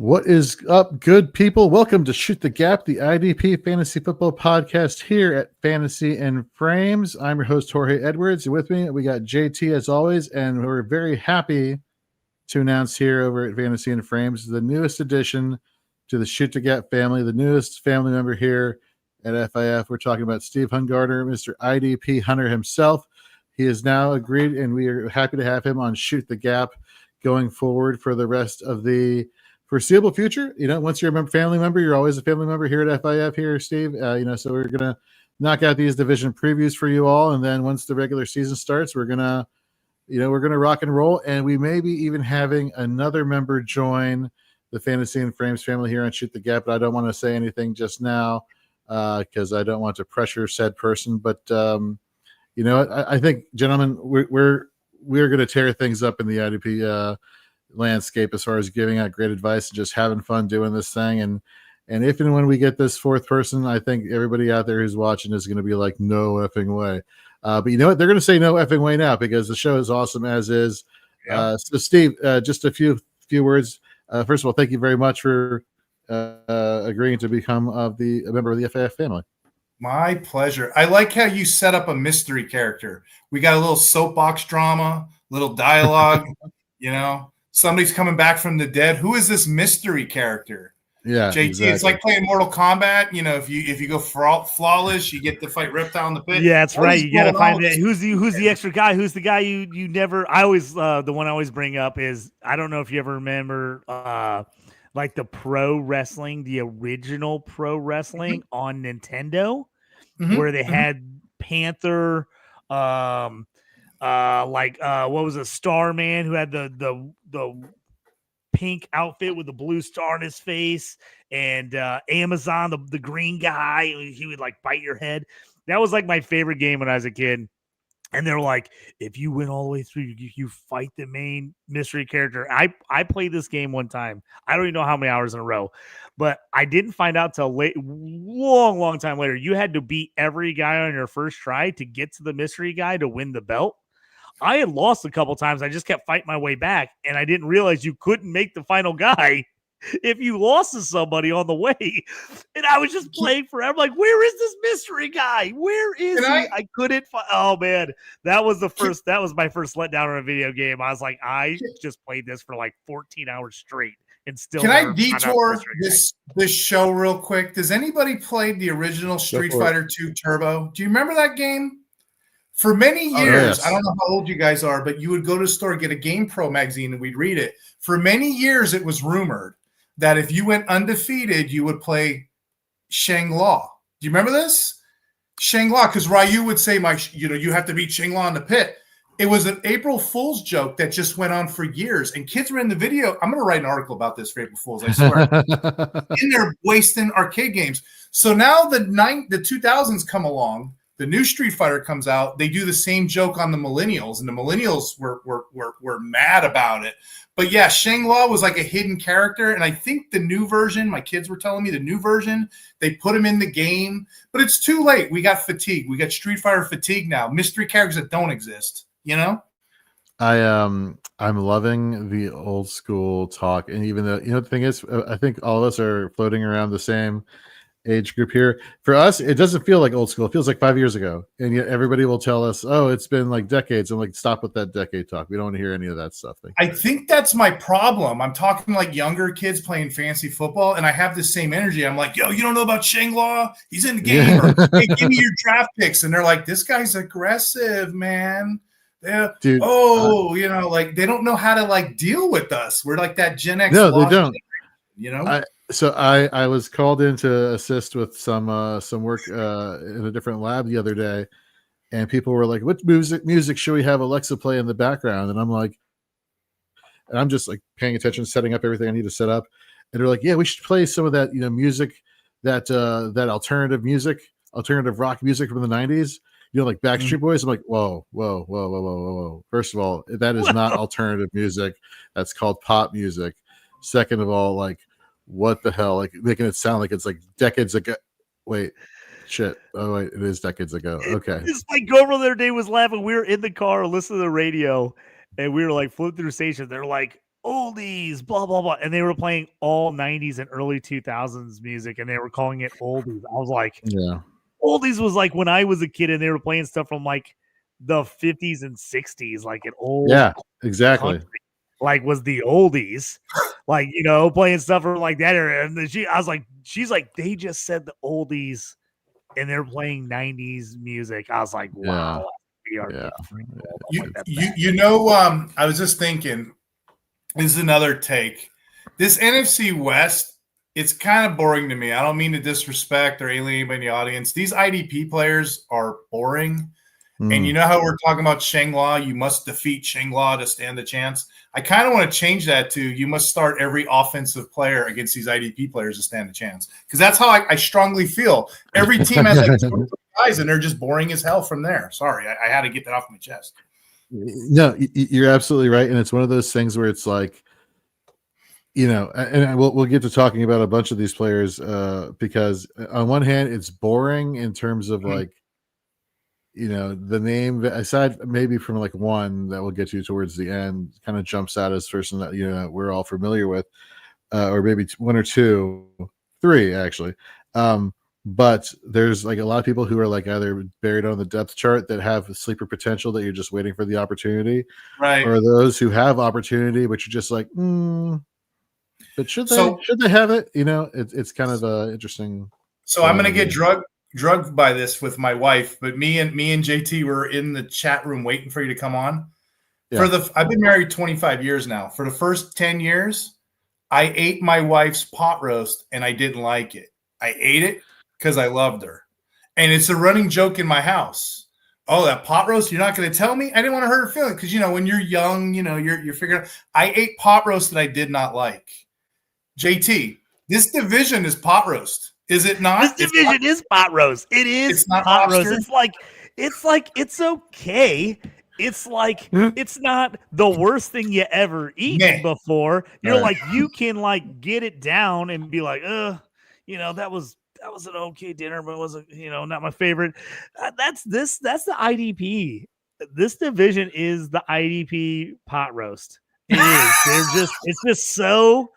What is up, good people? Welcome to Shoot the Gap, the IDP Fantasy Football podcast here at Fantasy and Frames. I'm your host, Jorge Edwards. With me, we got JT as always, and we're very happy to announce here over at Fantasy and Frames the newest addition to the Shoot the Gap family, the newest family member here at FIF. We're talking about Steve Hungarter, Mr. IDP Hunter himself. He has now agreed, and we are happy to have him on Shoot the Gap going forward for the rest of the foreseeable future. Once you're a family member, you're always a family member here at FIF here, Steve. So we're going to knock out these division previews for you all. And then once the regular season starts, we're going to rock and roll. And we may be even having another member join the Fantasy and Frames family here on Shoot the Gap. But I don't want to say anything just now because I don't want to pressure said person. But I think, gentlemen, we're going to tear things up in the IDP landscape as far as giving out great advice and just having fun doing this thing. And if and when we get this fourth person, I think everybody out there who's watching is going to be like, no effing way. But you know what? They're going to say no effing way now because the show is awesome as is. Yeah. So Steve, just a few words. First of all, thank you very much for agreeing to become a member of the FIF family. My pleasure. I like how you set up a mystery character. We got a little soapbox drama, little dialogue, somebody's coming back from the dead. Who is this mystery character? Yeah, JT, exactly. It's like playing Mortal Kombat. If you go flawless, you get to fight Reptile in the pit. Yeah, that's right. You got to find that. Who's the extra guy? Who's the guy you never? I always the one I always bring up is I don't know if you ever remember like the pro wrestling, the original pro wrestling on Nintendo, where they had Panther. What was a Starman who had the pink outfit with the blue star in his face, and Amazon, the green guy, he would like bite your head. That was like my favorite game when I was a kid. And they're like, if you win all the way through, you fight the main mystery character. I played this game one time. I don't even know how many hours in a row, but I didn't find out till long time later. You had to beat every guy on your first try to get to the mystery guy to win the belt. I had lost a couple times. I just kept fighting my way back, and I didn't realize you couldn't make the final guy if you lost to somebody on the way. And I was just playing forever. Like, where is this mystery guy? Where is he? I couldn't find. Oh man, that was my first letdown on a video game. I was like, I just played this for like 14 hours straight and still. Can I detour this show real quick? Does anybody play the original Street Fighter 2 Turbo? Do you remember that game? For many years, I don't know how old you guys are, but you would go to the store, get a Game Pro magazine, and we'd read it. For many years, it was rumored that if you went undefeated, you would play Shang-La. Do you remember this? Shang-La, because Ryu would say, you have to beat Shang-La in the pit. It was an April Fool's joke that just went on for years. And kids were in the video. I'm going to write an article about this for April Fool's, I swear. In there wasting arcade games. So now the 2000s come along. The new Street Fighter comes out. They do the same joke on the millennials, and the millennials were mad about it. But yeah, Shang-La was like a hidden character, and I think the new version, my kids were telling me the new version, they put him in the game, but it's too late. We got fatigue. We got Street Fighter fatigue now. Mystery characters that don't exist. I'm loving the old school talk, and even though the thing is, I think all of us are floating around the same age group here. For us, it doesn't feel like old school. It feels like 5 years ago, and yet everybody will tell us, "Oh, it's been like decades." I'm like, stop with that decade talk. We don't want to hear any of that stuff. I think that's my problem. I'm talking like younger kids playing fantasy football, and I have the same energy. I'm like, "Yo, you don't know about Shang-La? He's in the game." Or, "Hey, give me your draft picks," and they're like, "This guy's aggressive, man." Yeah. Dude, they don't know how to like deal with us. We're like that Gen X. No, they don't. So I was called in to assist with some work in a different lab the other day, and people were like, "What music should we have Alexa play in the background?" And I'm just like paying attention, setting up everything I need to set up, and they're like, "Yeah, we should play some of that music, that alternative rock music from the '90s." Like Backstreet Boys. I'm like, whoa. First of all, that is not alternative music. That's called pop music. Second of all, like, what the hell? Like, making it sound like it's like decades ago. Wait, shit. Oh, wait, it is decades ago. Okay. It's like Gomro the other day was laughing. We were in the car listening to the radio, and we were like flipping through stations. They're like, oldies, blah, blah, blah. And they were playing all 90s and early 2000s music, and they were calling it oldies. I was like, yeah. Oldies was like when I was a kid and they were playing stuff from like the 50s and 60s, like an old exactly country, like was the oldies, like, you know, playing stuff from like that era. And then she's like, they just said the oldies and they're playing 90s music. I was like, wow, we are different. I was just thinking, this is another take. This NFC West, it's kind of boring to me. I don't mean to disrespect or alienate anybody in the audience. These IDP players are boring. And you know how we're talking about Shangla? You must defeat Shangla to stand a chance. I kind of want to change that to you must start every offensive player against these IDP players to stand a chance. Because that's how I strongly feel. Every team has like 2 guys, and they're just boring as hell from there. Sorry, I had to get that off my chest. No, you're absolutely right. And it's one of those things where it's like, you know, and we'll get to talking about a bunch of these players because on one hand, it's boring in terms of like, you know, the name aside maybe from like one that we'll get to towards the end kind of jumps out as person that, you know, we're all familiar with, or maybe 1 or 2, 3 actually. But there's like a lot of people who are like either buried on the depth chart that have sleeper potential that you're just waiting for the opportunity, right? Or those who have opportunity, but you're just like, but should they have it? You know, it's kind of interesting. So I'm going to get drugged by this with my wife, but me and JT were in the chat room waiting for you to come on. Yeah. I've been married 25 years now. For the first 10 years, I ate my wife's pot roast and I didn't like it. I ate it because I loved her. And it's a running joke in my house. Oh, that pot roast, you're not going to tell me? I didn't want to hurt her feelings because, you know, when you're young, you know, you're figuring out. I ate pot roast that I did not like. JT, this division is pot roast. Is it not? This division is pot roast. It is pot roast. It's like it's okay. It's like it's not the worst thing you ever eaten before. You're like, you can like get it down and be like, you know, that was an okay dinner, but it wasn't, you know, not my favorite. That's the IDP. This division is the IDP pot roast. It is. It's just so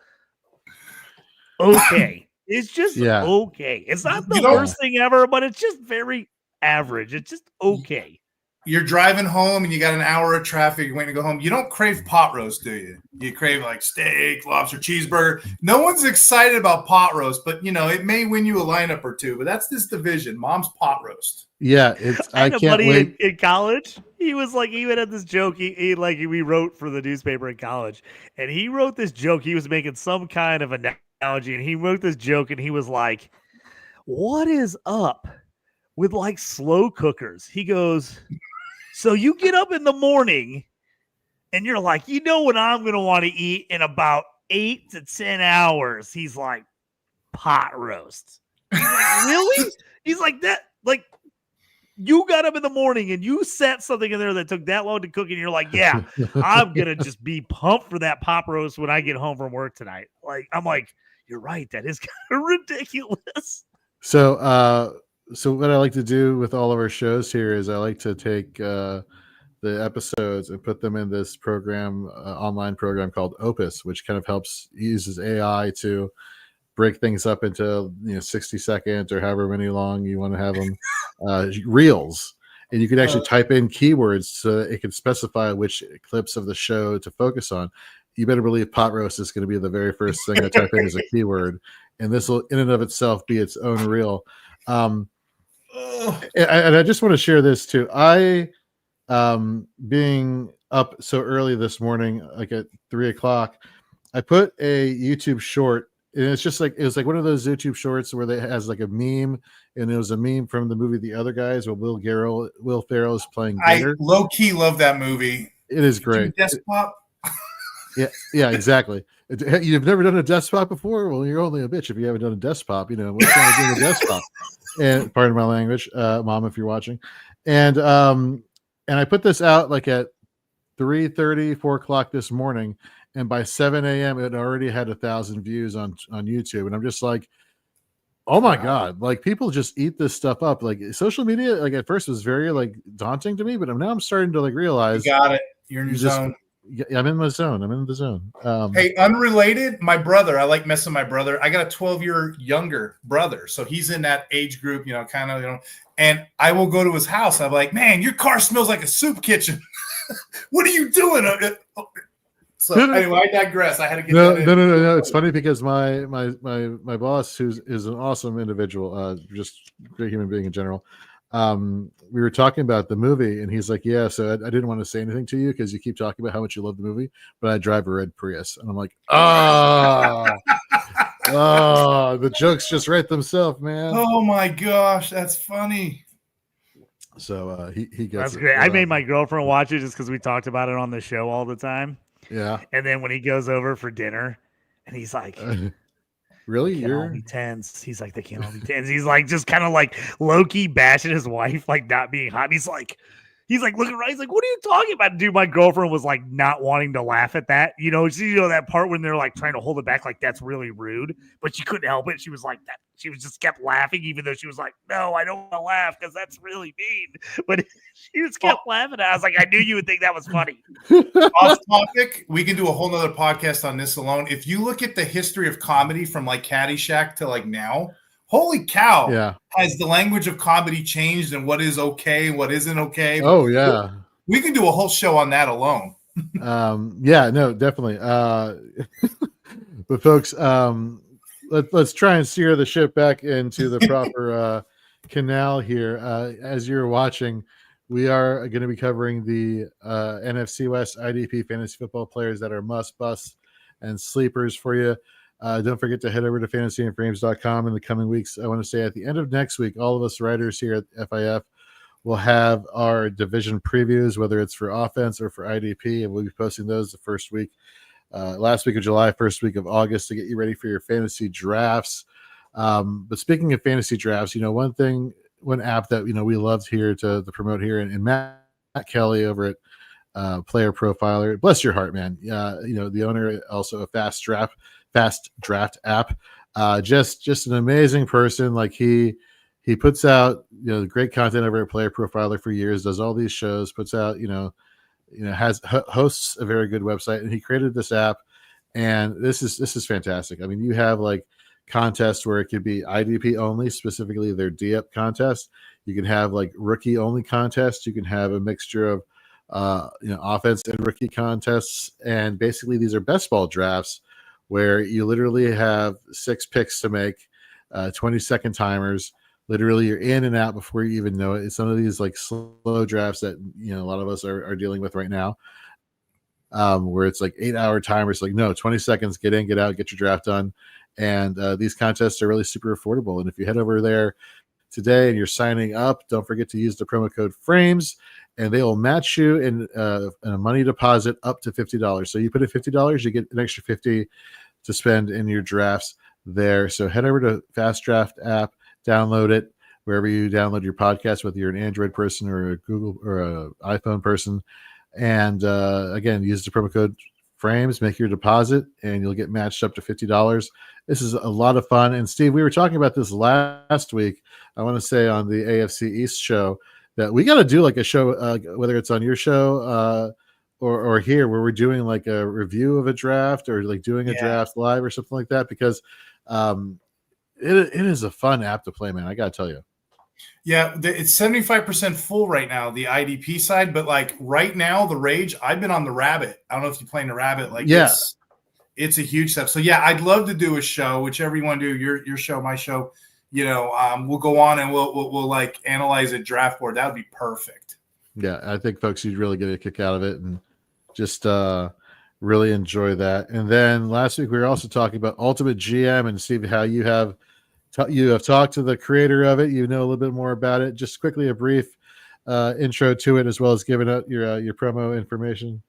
okay. It's just okay. It's not the worst thing ever, but it's just very average. It's just okay. You're driving home and you got an hour of traffic. You're waiting to go home. You don't crave pot roast, do you? You crave like steak, lobster, cheeseburger. No one's excited about pot roast, but, you know, it may win you a lineup or 2. But that's this division. Mom's pot roast. Yeah, I had a buddy in college. He was like, he even had this joke. We wrote for the newspaper in college, and he wrote this joke. He was making some kind of analogy, and he wrote this joke, and he was like, "What is up with like slow cookers?" He goes, "So you get up in the morning, and you're like, you know what I'm going to want to eat in about 8 to 10 hours." He's like, pot roast. Like, really? He's like that. Like, you got up in the morning and you set something in there that took that long to cook, and you're like, yeah, I'm going to just be pumped for that pot roast when I get home from work tonight. Like, I'm like, you're right. That is kind of ridiculous. So what I like to do with all of our shows here is I like to take the episodes and put them in this program, online program called Opus, which kind of uses AI to break things up into 60 seconds or however many long you want to have them reels, and you can actually type in keywords so that it can specify which clips of the show to focus on. You better believe pot roast is going to be the very first thing I type in as a keyword, and this will in and of itself be its own reel. And I just want to share this too. I being up so early this morning, like at 3:00, I put a YouTube short. And it's just like, it was like one of those YouTube shorts where they has like a meme, and it was a meme from the movie The Other Guys where Will Ferrell is playing Gator. I low key love that movie. It is great. Desktop. Yeah, exactly. You've never done a desktop before? Well, you're only a bitch if you haven't done a desktop. You know, what's wrong with doing a desktop? And pardon my language, Mom, if you're watching. And I put this out like at 3:30, 4:00 this morning. And by 7 a.m., it already had 1,000 views on YouTube. And I'm just like, oh my God, like people just eat this stuff up. Like social media, like at first was very like daunting to me, but now I'm starting to like realize you got it. You're in your zone. Yeah, I'm in the zone. Hey, unrelated, my brother, I like messing with my brother. I got a 12-year younger brother. So he's in that age group, kind of, and I will go to his house. I'm like, man, your car smells like a soup kitchen. What are you doing? So anyway, I digress. I had to get that in. No. It's funny because my boss, is an awesome individual, just great human being in general. We were talking about the movie, and he's like, "Yeah, so I didn't want to say anything to you because you keep talking about how much you love the movie, but I drive a red Prius," and I'm like, the jokes just write themselves, man. Oh my gosh, that's funny. So he gets that's it. great. I made my girlfriend watch it just because we talked about it on the show all the time. Yeah, and then when he goes over for dinner, and he's like. Really? They can't all be tens. He's like, they can't all be tens. He's like, just kind of like low-key bashing his wife, like not being hot. He's like looking right. He's like, what are you talking about? Dude, my girlfriend was like not wanting to laugh at that. That part when they're like trying to hold it back, like that's really rude, but she couldn't help it. She was like that. She was just kept laughing, even though she was like, no, I don't want to laugh because that's really mean. But she just kept laughing. I was like, I knew you would think that was funny. Off topic, we can do a whole nother podcast on this alone. If you look at the history of comedy from like Caddyshack to like now, holy cow, has the language of comedy changed and what is okay, what isn't okay? Oh, yeah. We can do a whole show on that alone. Yeah, no, definitely. But folks, let's try and steer the ship back into the proper canal here. As you're watching, we are going to be covering the NFC West IDP Fantasy Football players that are must-busts and sleepers for you. Don't forget to head over to fantasyandframes.com in the coming weeks. I want to say at the end of next week, all of us writers here at FIF will have our division previews, whether it's for offense or for IDP, and we'll be posting those the first week, last week of July, first week of August, to get you ready for your fantasy drafts. But speaking of fantasy drafts, one app that we loved here to promote here, and Matt Kelly over at Player Profiler, bless your heart, man. The owner, also a Fast Draft app. Just an amazing person. Like he puts out great content over at Player Profiler for years, does all these shows, puts out hosts a very good website, and he created this app, and this is fantastic. I mean, you have like contests where it could be IDP only, specifically their DEP contest. You can have like rookie only contests. You can have a mixture of offense and rookie contests, and basically these are best ball drafts where you literally have 6 picks to make, 20-second timers. Literally, you're in and out before you even know it. It's some of these like slow drafts that a lot of us are dealing with right now, where it's like 8-hour timers. Like, no, 20 seconds, get in, get out, get your draft done. And these contests are really super affordable. And if you head over there today and you're signing up, don't forget to use the promo code FRAMES, and they will match you in a money deposit up to $50. So you put in $50, you get an extra $50 to spend in your drafts there. So head over to Fast Draft app, download it wherever you download your podcast, whether you're an Android person or a Google or an iPhone person. And again, use the promo code FRAMES, make your deposit, and you'll get matched up to $50. This is a lot of fun. And Steve, we were talking about this last week, I want to say on the AFC East show, that we got to do like a show, whether it's on your show or here, where we're doing like a review of a draft or like doing a draft live or something like that, because it is a fun app to play, man. I got to tell you. Yeah, it's 75% full right now, the IDP side, but like right now, the Rage, I've been on the Rabbit. I don't know if you're playing the Rabbit. Like, it's a huge step. So yeah, I'd love to do a show, whichever you want to do, your show, my show. We'll go on and we'll like analyze a draft board. That would be perfect. Yeah, I think folks, you'd really get a kick out of it and just really enjoy that. And then last week we were also talking about Ultimate GM, and Steve, how you have talked to the creator of it. You know a little bit more about it. Just quickly a brief intro to it, as well as giving out your promo information.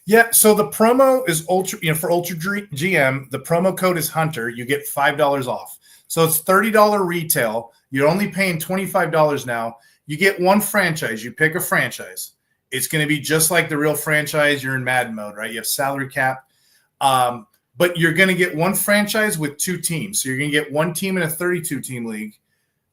Yeah, so the promo is for Ultra GM. The promo code is Hunter. You get $5 off. So it's $30 retail. You're only paying $25 now. You get one franchise. You pick a franchise. It's going to be just like the real franchise. You're in Madden mode, right? You have salary cap. But you're going to get one franchise with 2 teams. So you're going to get one team in a 32-team league,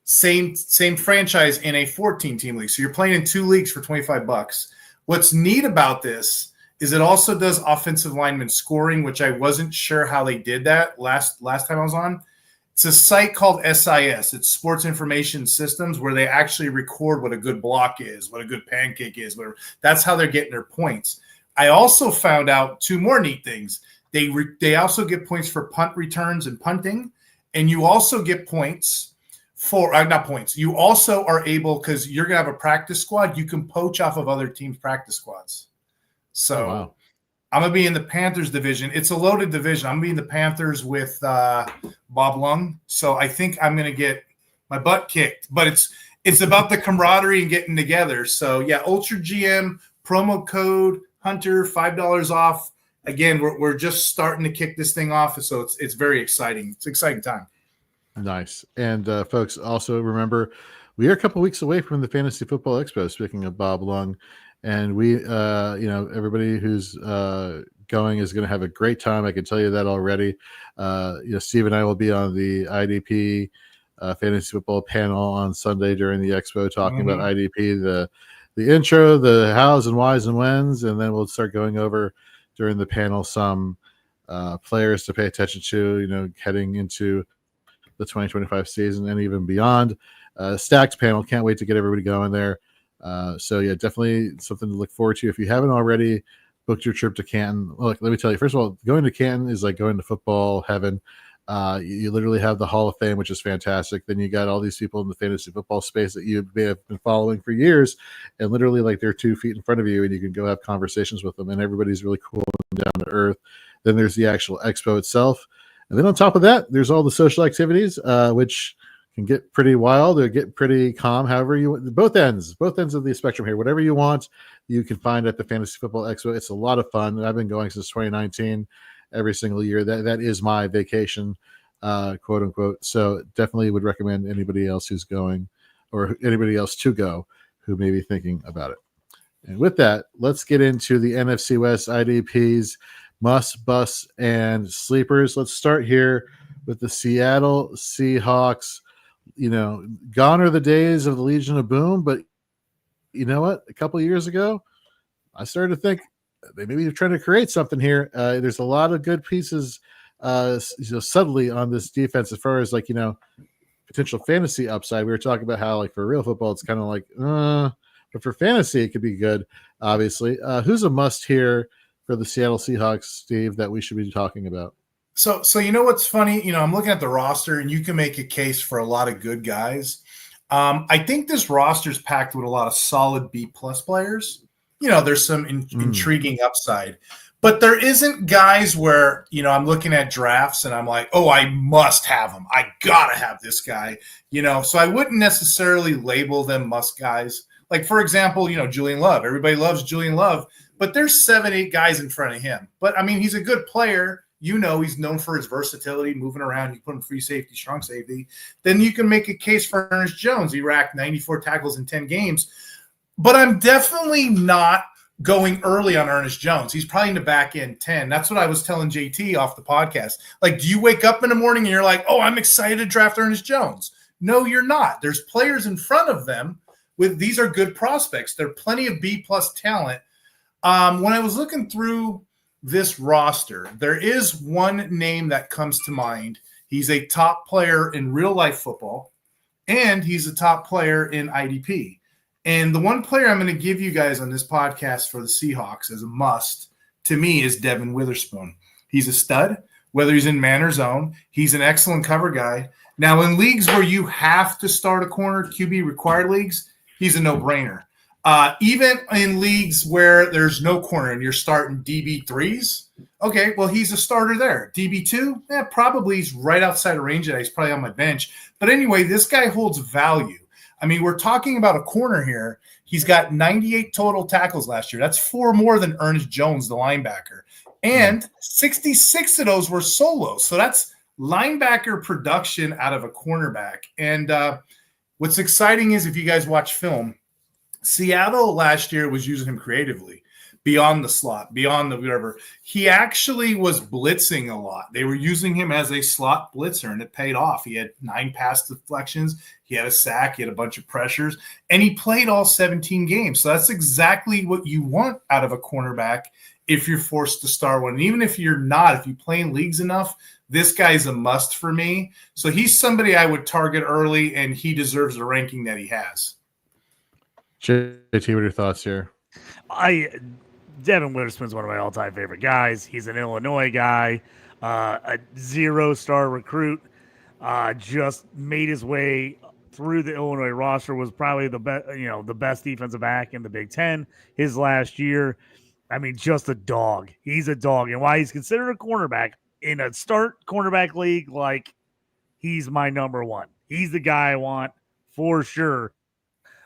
same franchise in a 14-team league. So you're playing in 2 leagues for $25. What's neat about this is it also does offensive lineman scoring, which I wasn't sure how they did that last time I was on. It's a site called SIS. It's Sports Information Systems, where they actually record what a good block is, what a good pancake is, whatever. That's how they're getting their points. I also found out 2 more neat things. They also get points for punt returns and punting, and you also get points for not points. You also are able, because you're going to have a practice squad, you can poach off of other teams' practice squads. So wow. I'm going to be in the Panthers division. It's a loaded division. I'm going to be in the Panthers with Bob Lung. So I think I'm going to get my butt kicked. But it's about the camaraderie and getting together. So, yeah, Ultra GM, promo code Hunter, $5 off. Again, we're just starting to kick this thing off. So it's very exciting. It's an exciting time. Nice. And, folks, also remember, we are a couple weeks away from the Fantasy Football Expo, speaking of Bob Lung. And we, everybody who's going is going to have a great time. I can tell you that already. Steve and I will be on the IDP Fantasy Football panel on Sunday during the expo, talking about IDP, the intro, the hows and whys and whens, and then we'll start going over during the panel some players to pay attention to, heading into the 2025 season and even beyond. Stacked panel. Can't wait to get everybody going there. So yeah, definitely something to look forward to. If you haven't already booked your trip to Canton, look, let me tell you, first of all, going to Canton is like going to football heaven. You literally have the Hall of Fame, which is fantastic. Then you got all these people in the fantasy football space that you may have been following for years, and literally like they're 2 feet in front of you, and you can go have conversations with them, and everybody's really cool and down to earth. Then there's the actual expo itself. And then on top of that, there's all the social activities, which can get pretty wild or get pretty calm. However you want, both ends of the spectrum here, whatever you want, you can find at the Fantasy Football Expo. It's a lot of fun. I've been going since 2019, every single year. That is my vacation, quote unquote. So definitely would recommend anybody else who's going, or anybody else to go, who may be thinking about it. And with that, let's get into the NFC West IDPs, must, busts, and sleepers. Let's start here with the Seattle Seahawks. Gone are the days of the Legion of Boom, but you know what? A couple of years ago, I started to think they maybe they're trying to create something here. There's a lot of good pieces, subtly on this defense as far as potential fantasy upside. We were talking about how for real football, it's kind of like, but for fantasy, it could be good. Obviously, who's a must here for the Seattle Seahawks, Steve, that we should be talking about? So you know what's funny? I'm looking at the roster, and you can make a case for a lot of good guys. I think this roster is packed with a lot of solid B-plus players. There's some intriguing upside. But there isn't guys where, I'm looking at drafts and I'm like, oh, I must have him. I got to have this guy. So I wouldn't necessarily label them must guys. Like, for example, Julian Love. Everybody loves Julian Love, but there's 7-8 guys in front of him. But, he's a good player. He's known for his versatility, moving around. You put him free safety, strong safety. Then you can make a case for Ernest Jones. He racked 94 tackles in 10 games. But I'm definitely not going early on Ernest Jones. He's probably in the back end 10. That's what I was telling JT off the podcast. Like, do you wake up in the morning and you're like, oh, I'm excited to draft Ernest Jones? No, you're not. There's players in front of them these are good prospects. There are plenty of B-plus talent. When I was looking through this roster, there is one name that comes to mind. He's a top player in real life football, and he's a top player in IDP. And the one player I'm going to give you guys on this podcast for the Seahawks as a must, to me, is Devin Witherspoon. He's a stud, whether he's in man or zone. He's an excellent cover guy. Now, in leagues where you have to start a corner, QB required leagues, he's a no-brainer. Even in leagues where there's no corner and you're starting DB3s, okay, well, he's a starter there. DB2, probably he's right outside of range. He's probably on my bench. But anyway, this guy holds value. We're talking about a corner here. He's got 98 total tackles last year. That's 4 more than Ernest Jones, the linebacker. And 66 of those were solos. So that's linebacker production out of a cornerback. And what's exciting is if you guys watch film, Seattle last year was using him creatively, beyond the slot, beyond the whatever. He actually was blitzing a lot. They were using him as a slot blitzer, and it paid off. He had 9 pass deflections. He had a sack. He had a bunch of pressures, and he played all 17 games. So that's exactly what you want out of a cornerback if you're forced to start one. And even if you're not, if you play in leagues enough, this guy's a must for me. So he's somebody I would target early, and he deserves the ranking that he has. JT, what are your thoughts here? Devin Witherspoon's one of my all-time favorite guys. He's an Illinois guy, a 0-star recruit, just made his way through the Illinois roster, was probably the best defensive back in the Big Ten his last year. I mean, just a dog. He's a dog. And why he's considered a cornerback in a start cornerback league, like, he's my number one. He's the guy I want for sure.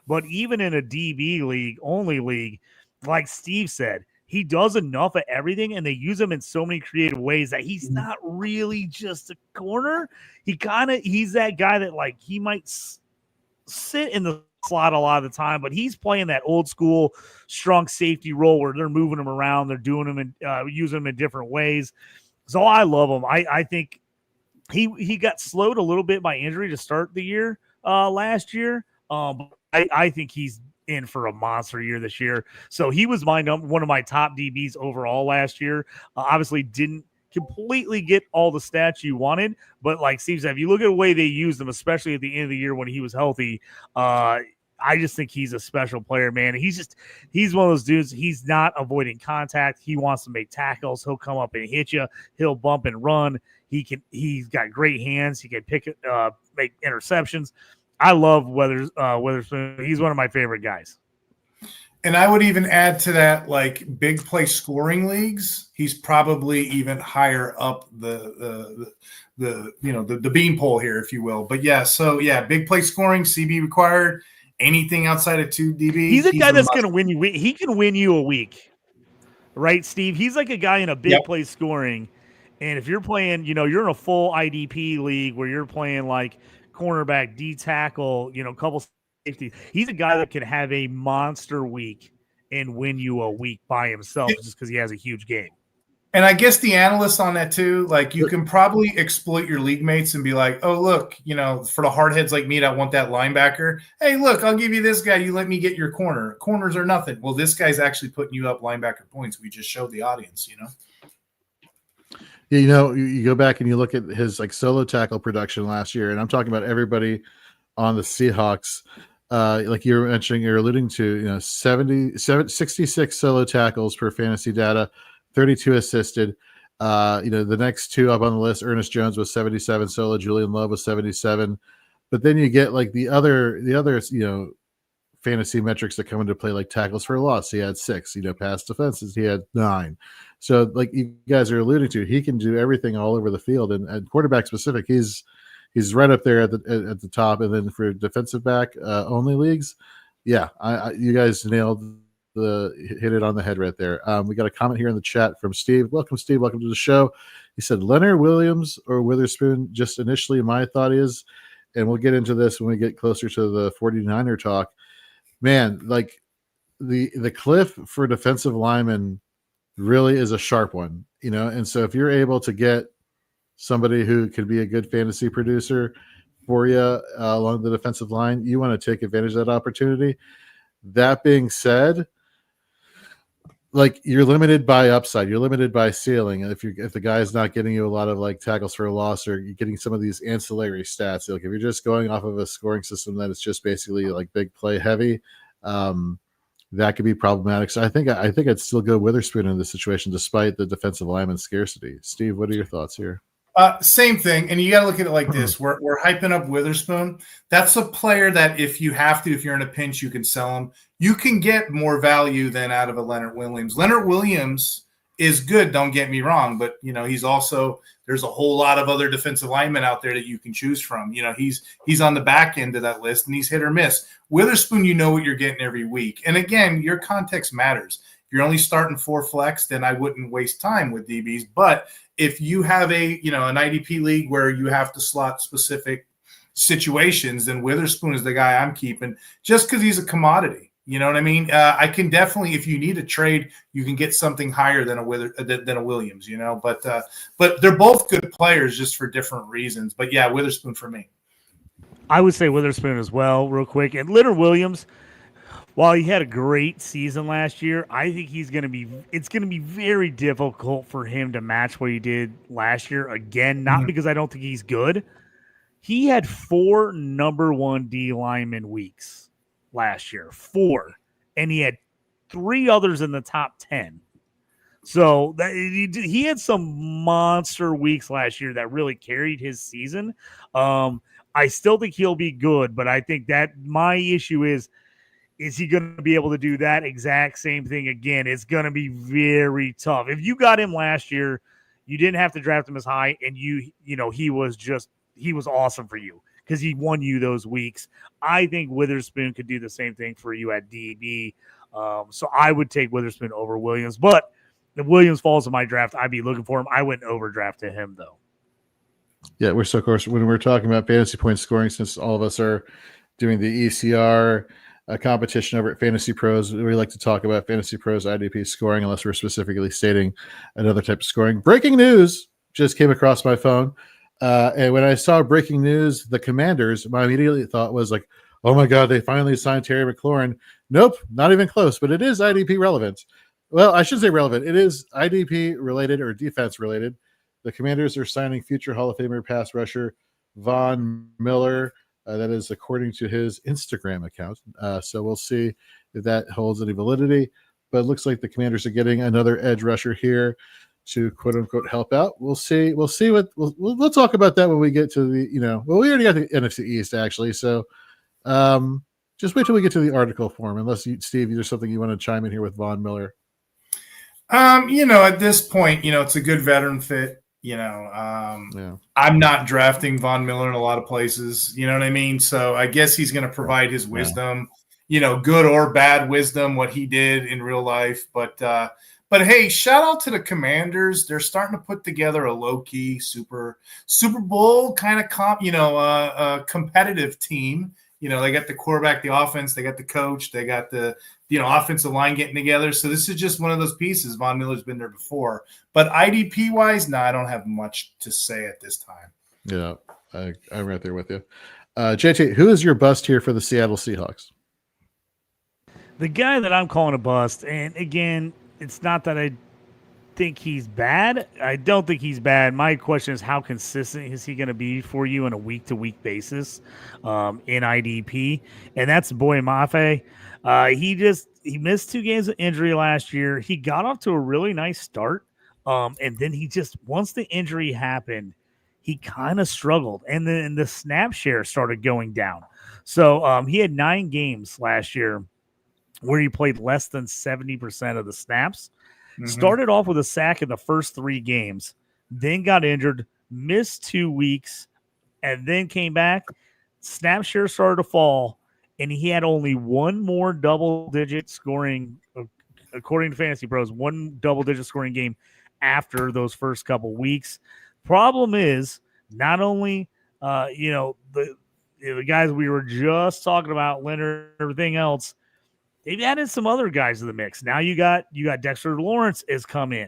But even in a DB league, only league, like Steve said, he does enough of everything, and they use him in so many creative ways that he's not really just a corner. He's that guy that, like, he might sit in the slot a lot of the time, but he's playing that old school strong safety role where they're moving him around, they're doing him and using him in different ways. So I love him. I think he got slowed a little bit by injury to start the year last year. But I think he's in for a monster year this year. So he was one of my top DBs overall last year. Obviously didn't completely get all the stats you wanted, but like Steve said, if you look at the way they used him, especially at the end of the year when he was healthy, I just think he's a special player, man. He's one of those dudes. He's not avoiding contact. He wants to make tackles. He'll come up and hit you. He'll bump and run. He's got great hands. He can make interceptions. I love Witherspoon. He's one of my favorite guys. And I would even add to that, like, big play scoring leagues, he's probably even higher up the beanpole here, if you will. But big play scoring, CB required. Anything outside of 2 DB, he's a guy that's going to win you. He can win you a week, right, Steve? He's like a guy in a big play scoring, and if you're playing, you're in a full IDP league where you're playing like cornerback, D tackle, couple safety. He's a guy that can have a monster week and win you a week by himself just because he has a huge game. And I guess the analysts on that too, like, you can probably exploit your league mates and be like, oh, look, for the hardheads like me that want that linebacker, hey, look, I'll give you this guy. You let me get your corner. Corners are nothing. Well, this guy's actually putting you up linebacker points. We just showed the audience, Yeah, you go back and you look at his like solo tackle production last year, and I'm talking about everybody on the Seahawks. Like you were mentioning, you're alluding to, 66 solo tackles per fantasy data, 32 assisted. The next two up on the list, Ernest Jones was 77 solo, Julian Love was 77. But then you get like the other, fantasy metrics that come into play, like tackles for loss. He had 6, pass defenses. He had 9. So like you guys are alluding to, he can do everything all over the field, and quarterback specific, he's right up there at the top. And then for defensive back only leagues, you guys hit it on the head right there. We got a comment here in the chat from Steve. Welcome, Steve. Welcome to the show. He said Leonard Williams or Witherspoon. Just initially, my thought is, and we'll get into this when we get closer to the 49er talk. Man, like the cliff for defensive linemen really is a sharp one, and so if you're able to get somebody who could be a good fantasy producer for you along the defensive line, you want to take advantage of that opportunity. That being said, like, you're limited by upside, you're limited by ceiling. If the guy is not getting you a lot of like tackles for a loss, or you're getting some of these ancillary stats, like if you're just going off of a scoring system that is just basically like big play heavy, that could be problematic. So I think I'd still go Witherspoon in this situation, despite the defensive lineman scarcity. Steve, what are your thoughts here? Same thing. And you got to look at it like this. We're hyping up Witherspoon. That's a player that if you're in a pinch, you can sell him. You can get more value than out of a Leonard Williams. Leonard Williams is good, don't get me wrong, but he's also, there's a whole lot of other defensive linemen out there that you can choose from. He's on the back end of that list, and he's hit or miss. Witherspoon, what you're getting every week. And again, your context matters. If you're only starting 4 flex, then I wouldn't waste time with DBs. But if you have an IDP league where you have to slot specific situations, then Witherspoon is the guy I'm keeping just because he's a commodity. You know what I mean? I can definitely, if you need a trade, you can get something higher than a Williams, but they're both good players just for different reasons. But yeah, Witherspoon for me. I would say Witherspoon as well, real quick. And Leonard Williams, While he had a great season last year, I think it's going to be very difficult for him to match what he did last year again, not because I don't think he's good. He had 4 number 1 D lineman weeks last year, 4, and he had 3 others in the top 10. So he had some monster weeks last year that really carried his season. I still think he'll be good, but I think that my issue is he going to be able to do that exact same thing again? It's going to be very tough. If you got him last year, you didn't have to draft him as high, and he was awesome for you because he won you those weeks. I think Witherspoon could do the same thing for you at DB. So I would take Witherspoon over Williams, but if Williams falls in my draft, I'd be looking for him. I wouldn't overdraft to him though. Yeah, of course, when we're talking about fantasy point scoring, since all of us are doing the ECR competition over at Fantasy Pros, we like to talk about Fantasy Pros IDP scoring unless we're specifically stating another type of scoring. Breaking news just came across my phone. And when I saw breaking news, the Commanders, my immediate thought was like, oh my God, they finally signed Terry McLaurin. Nope, not even close, but it is IDP relevant. Well, I should say relevant. It is IDP related or defense related. The Commanders are signing future Hall of Famer pass rusher Von Miller. That is according to his Instagram account. So we'll see if that holds any validity. But it looks like the Commanders are getting another edge rusher here to quote unquote help out. We'll see. We'll talk about that when we get to the, we already got the NFC East actually. So just wait till we get to the article form, unless Steve, there's something you want to chime in here with Von Miller. At this point, it's a good veteran fit. I'm not drafting Von Miller in a lot of places. You know what I mean? So I guess he's going to provide his wisdom, good or bad wisdom, what he did in real life. But hey, shout out to the Commanders. They're starting to put together a low-key Super Bowl kind of competitive team. They got the quarterback, the offense, they got the coach, they got the offensive line getting together. So this is just one of those pieces. Von Miller's been there before. But IDP-wise, I don't have much to say at this time. Yeah, I'm right there with you. JT, who is your bust here for the Seattle Seahawks? The guy that I'm calling a bust, and again, it's not that I think he's bad. I don't think he's bad. My question is, how consistent is he going to be for you on a week-to-week basis in IDP? And that's Boye Mafe. He missed 2 games of injury last year. He got off to a really nice start. And then once the injury happened, he kind of struggled. And then the snap share started going down. So he had 9 games last year where he played less than 70% of the snaps. Mm-hmm. Started off with a sack in the first 3 games, then got injured, missed 2 weeks, and then came back. Snap share started to fall, and he had only 1 more double-digit scoring, according to Fantasy Pros, 1 double-digit scoring game after those first couple weeks. Problem is, not only the guys we were just talking about, Leonard, everything else, they've added some other guys to the mix. Now you got Dexter Lawrence has come in.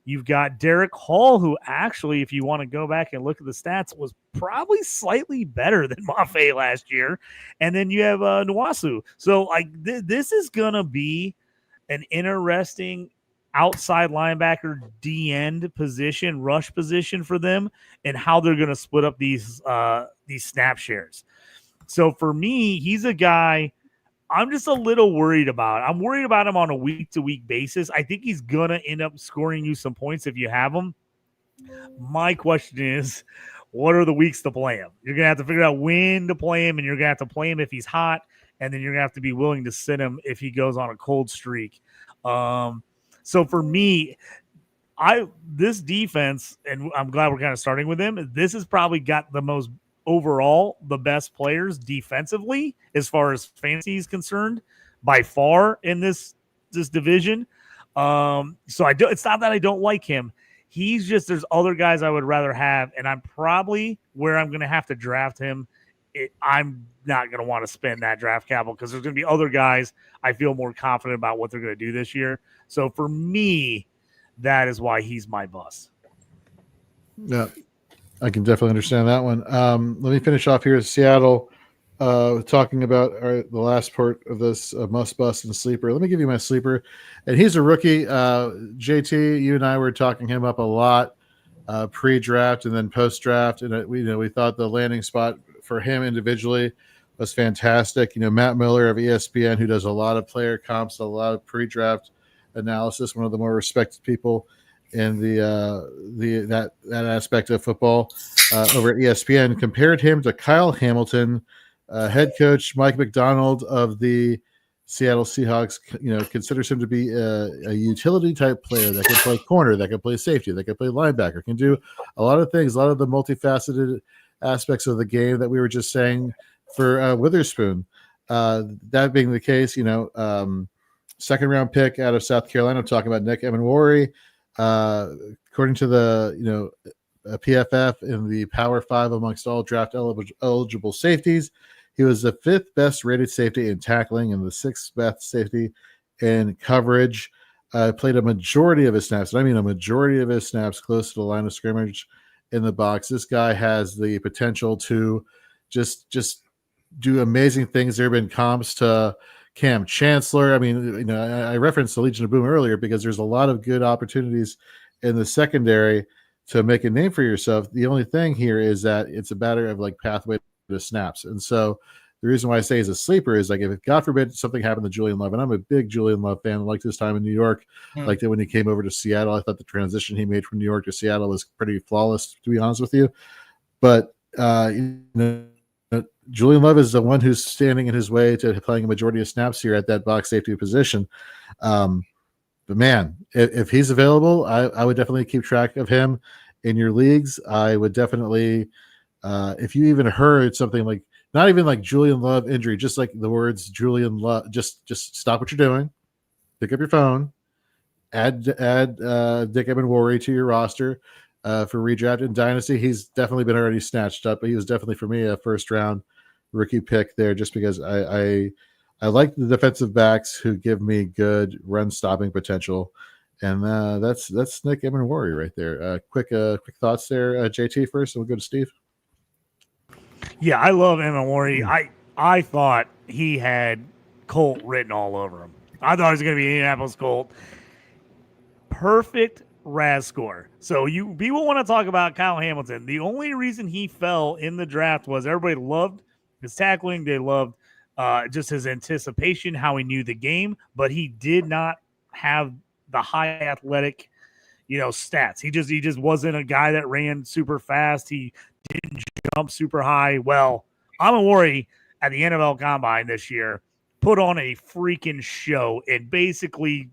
You've got Derek Hall, who actually, if you want to go back and look at the stats, was probably slightly better than Mafe last year. And then you have Nwasu. So this is going to be an interesting outside linebacker D-end position, rush position for them, and how they're going to split up these snap shares. So for me, he's a guy I'm just a little worried about. I'm worried about him on a week-to-week basis. I think he's going to end up scoring you some points if you have him. My question is, what are the weeks to play him? You're going to have to figure out when to play him, and you're going to have to play him if he's hot, and then you're going to have to be willing to sit him if he goes on a cold streak. So for me, this defense, and I'm glad we're kind of starting with him, this has probably got the most overall the best players defensively as far as fantasy is concerned by far in this division. So it's not that I don't like him. He's just, there's other guys I would rather have, and I'm probably where I'm going to have to draft him. I'm not going to want to spend that draft capital because there's going to be other guys I feel more confident about what they're going to do this year. So for me, that is why he's my bust. Yeah, I can definitely understand that one. Let me finish off here at Seattle. talking about the last part of this must bust and sleeper. Let me give you my sleeper, and he's a rookie. JT, you and I were talking him up a lot pre-draft and then post-draft, and we thought the landing spot for him individually was fantastic. Matt Miller of ESPN, who does a lot of player comps, a lot of pre-draft analysis, one of the more respected people in that aspect of football over at ESPN, compared him to Kyle Hamilton. Head coach Mike McDonald of the Seattle Seahawks, considers him to be a utility type player that can play corner, that can play safety, that can play linebacker, can do a lot of things, a lot of the multifaceted aspects of the game that we were just saying for Witherspoon. That being the case, second round pick out of South Carolina. I'm talking about Nick Emenwari. According to the PFF in the Power 5 amongst all draft eligible safeties, he was the 5th best rated safety in tackling and the 6th best safety in coverage. Played a majority of his snaps, and I mean a majority of his snaps close to the line of scrimmage in the box. This guy has the potential to just do amazing things. There have been comps to Cam Chancellor. I mean, I referenced the Legion of Boom earlier because there's a lot of good opportunities in the secondary to make a name for yourself. The only thing here is that it's a matter of like pathway to snaps. And so the reason why I say he's a sleeper is like, if God forbid something happened to Julian Love, and I'm a big Julian Love fan, liked his time in New York, liked it when he came over to Seattle. I thought the transition he made from New York to Seattle was pretty flawless, to be honest with you. But, Julian Love is the one who's standing in his way to playing a majority of snaps here at that box safety position. But man, if he's available, I would definitely keep track of him in your leagues. I would definitely, if you even heard something like, not even like Julian Love injury, just like the words Julian Love, just stop what you're doing, pick up your phone, add Dick Emenwari to your roster for redraft and Dynasty. He's definitely been already snatched up, but he was definitely for me a first round rookie pick there, just because I like the defensive backs who give me good run stopping potential, and that's Nick Emenwari right there. Quick thoughts there, JT first, and we'll go to Steve. Yeah, I love Emenwari. I thought he had Colt written all over him. I thought he was going to be Indianapolis Colt. Perfect RAS score. So people want to talk about Kyle Hamilton. The only reason he fell in the draft was everybody loved his tackling. They loved just his anticipation, how he knew the game, but he did not have the high athletic, stats. He just wasn't a guy that ran super fast. He didn't jump super high. Well, Emenwari at the NFL Combine this year put on a freaking show and basically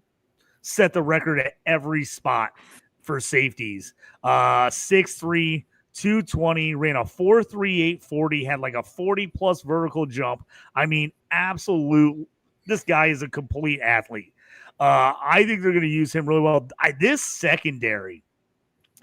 set the record at every spot for safeties. 6'3", 220, ran a 4.38 40, had like a 40-plus vertical jump. I mean, this guy is a complete athlete. I think they're going to use him really well. This secondary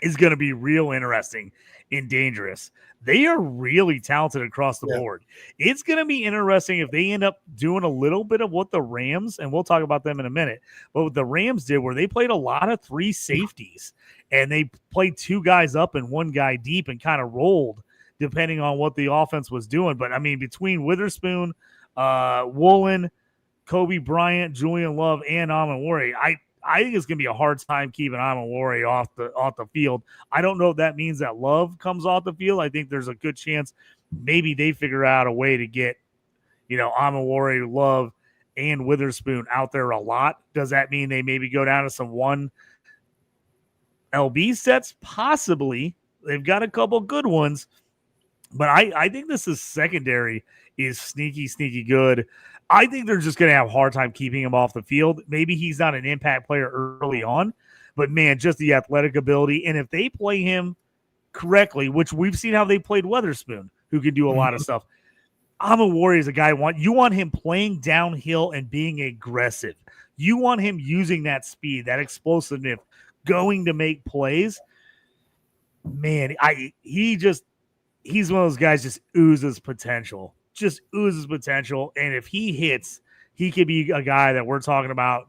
is going to be real interesting and dangerous. They are really talented across the board. It's going to be interesting if they end up doing a little bit of what the Rams, and we'll talk about them in a minute, but what the Rams did where they played a lot of 3 safeties and they played 2 guys up and 1 guy deep and kind of rolled depending on what the offense was doing. But I mean, between Witherspoon, Woolen, Kobe Bryant, Julian Love, and Emenwari, I think it's going to be a hard time keeping Emenwari off the field. I don't know if that means that Love comes off the field. I think there's a good chance maybe they figure out a way to get, Emenwari, Love, and Witherspoon out there a lot. Does that mean they maybe go down to some 1 LB sets? Possibly. They've got a couple good ones. But I think this is secondary is sneaky good. I think they're just going to have a hard time keeping him off the field. Maybe he's not an impact player early on, but man, just the athletic ability. And if they play him correctly, which we've seen how they played Witherspoon, who can do a lot of stuff. Emenwari is a guy you want him playing downhill and being aggressive. You want him using that speed, that explosiveness, going to make plays. Man, he's one of those guys just oozes potential. And if he hits, he could be a guy that we're talking about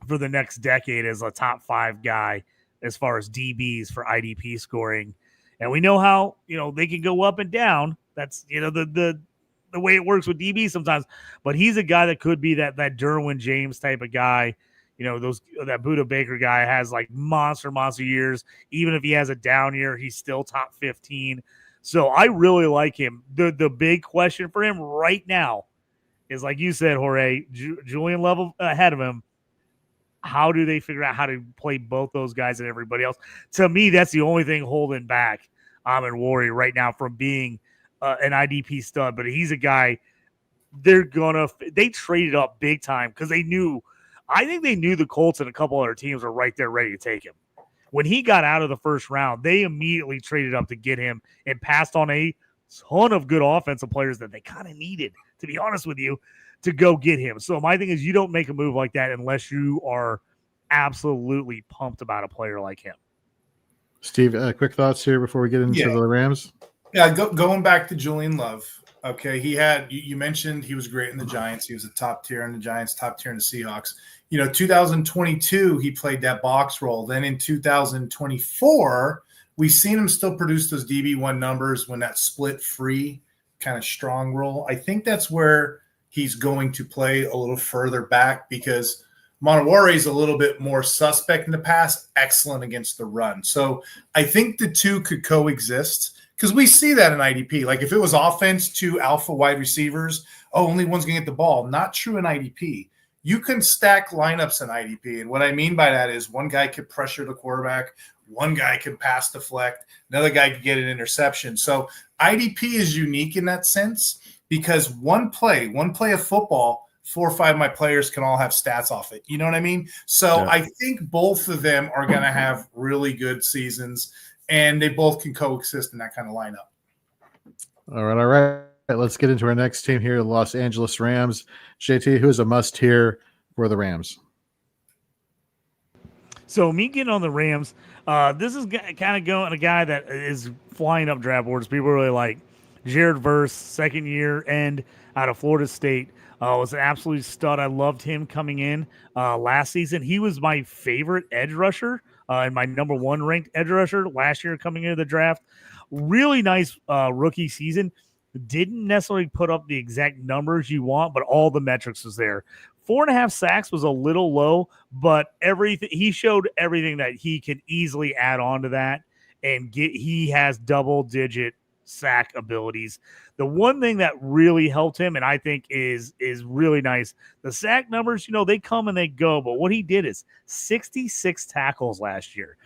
for the next decade as a top 5 guy as far as DBs for IDP scoring. And we know how, they can go up and down. That's, the the way it works with DB sometimes. But he's a guy that could be that Derwin James type of guy. That Budda Baker guy has like monster years. Even if he has a down year, he's still top 15. So I really like him. The big question for him right now is, like you said, Jorge, Julian Love ahead of him. How do they figure out how to play both those guys and everybody else? To me, that's the only thing holding back Ahmed Warrior right now from being an IDP stud. But he's a guy they traded up big time because I think they knew the Colts and a couple other teams were right there ready to take him. When he got out of the first round, they immediately traded up to get him and passed on a ton of good offensive players that they kind of needed, to be honest with you, to go get him. So my thing is, you don't make a move like that unless you are absolutely pumped about a player like him. Steve, quick thoughts here before we get into the Rams. Yeah, going back to Julian Love. Okay, you mentioned he was great in the Giants. He was a top tier in the Giants, top tier in the Seahawks. 2022, he played that box role. Then in 2024, we've seen him still produce those DB1 numbers when that split free kind of strong role. I think that's where he's going to play a little further back because Montewarre is a little bit more suspect in the pass, excellent against the run. So I think the two could coexist because we see that in IDP. Like if it was offense, two alpha wide receivers, only one's going to get the ball. Not true in IDP. You can stack lineups in IDP. And what I mean by that is one guy could pressure the quarterback, one guy can pass deflect, another guy could get an interception. So IDP is unique in that sense because one play of football, 4 or 5 of my players can all have stats off it. You know what I mean? So yeah. I think both of them are going to have really good seasons, and they both can coexist in that kind of lineup. All right. Let's get into our next team here, the Los Angeles Rams. JT, who is a must here for the Rams? So me getting on the Rams, this is kind of going a guy that is flying up draft boards. People really like Jared Verse, second year end out of Florida State. Was an absolute stud. I loved him coming in last season. He was my favorite edge rusher and my number 1 ranked edge rusher last year coming into the draft. Really nice rookie season. Didn't necessarily put up the exact numbers you want, but all the metrics was there. 4.5 sacks was a little low, but he showed everything that he can easily add on to that and he has double-digit sack abilities. The one thing that really helped him, and I think is really nice, the sack numbers, they come and they go, but what he did is 66 tackles last year.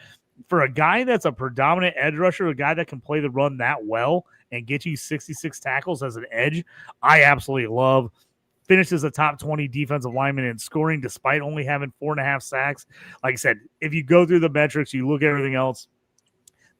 For a guy that's a predominant edge rusher, a guy that can play the run that well and get you 66 tackles as an edge, I absolutely love. Finishes a top 20 defensive lineman in scoring despite only having 4.5 sacks. Like I said, if you go through the metrics, you look at everything else,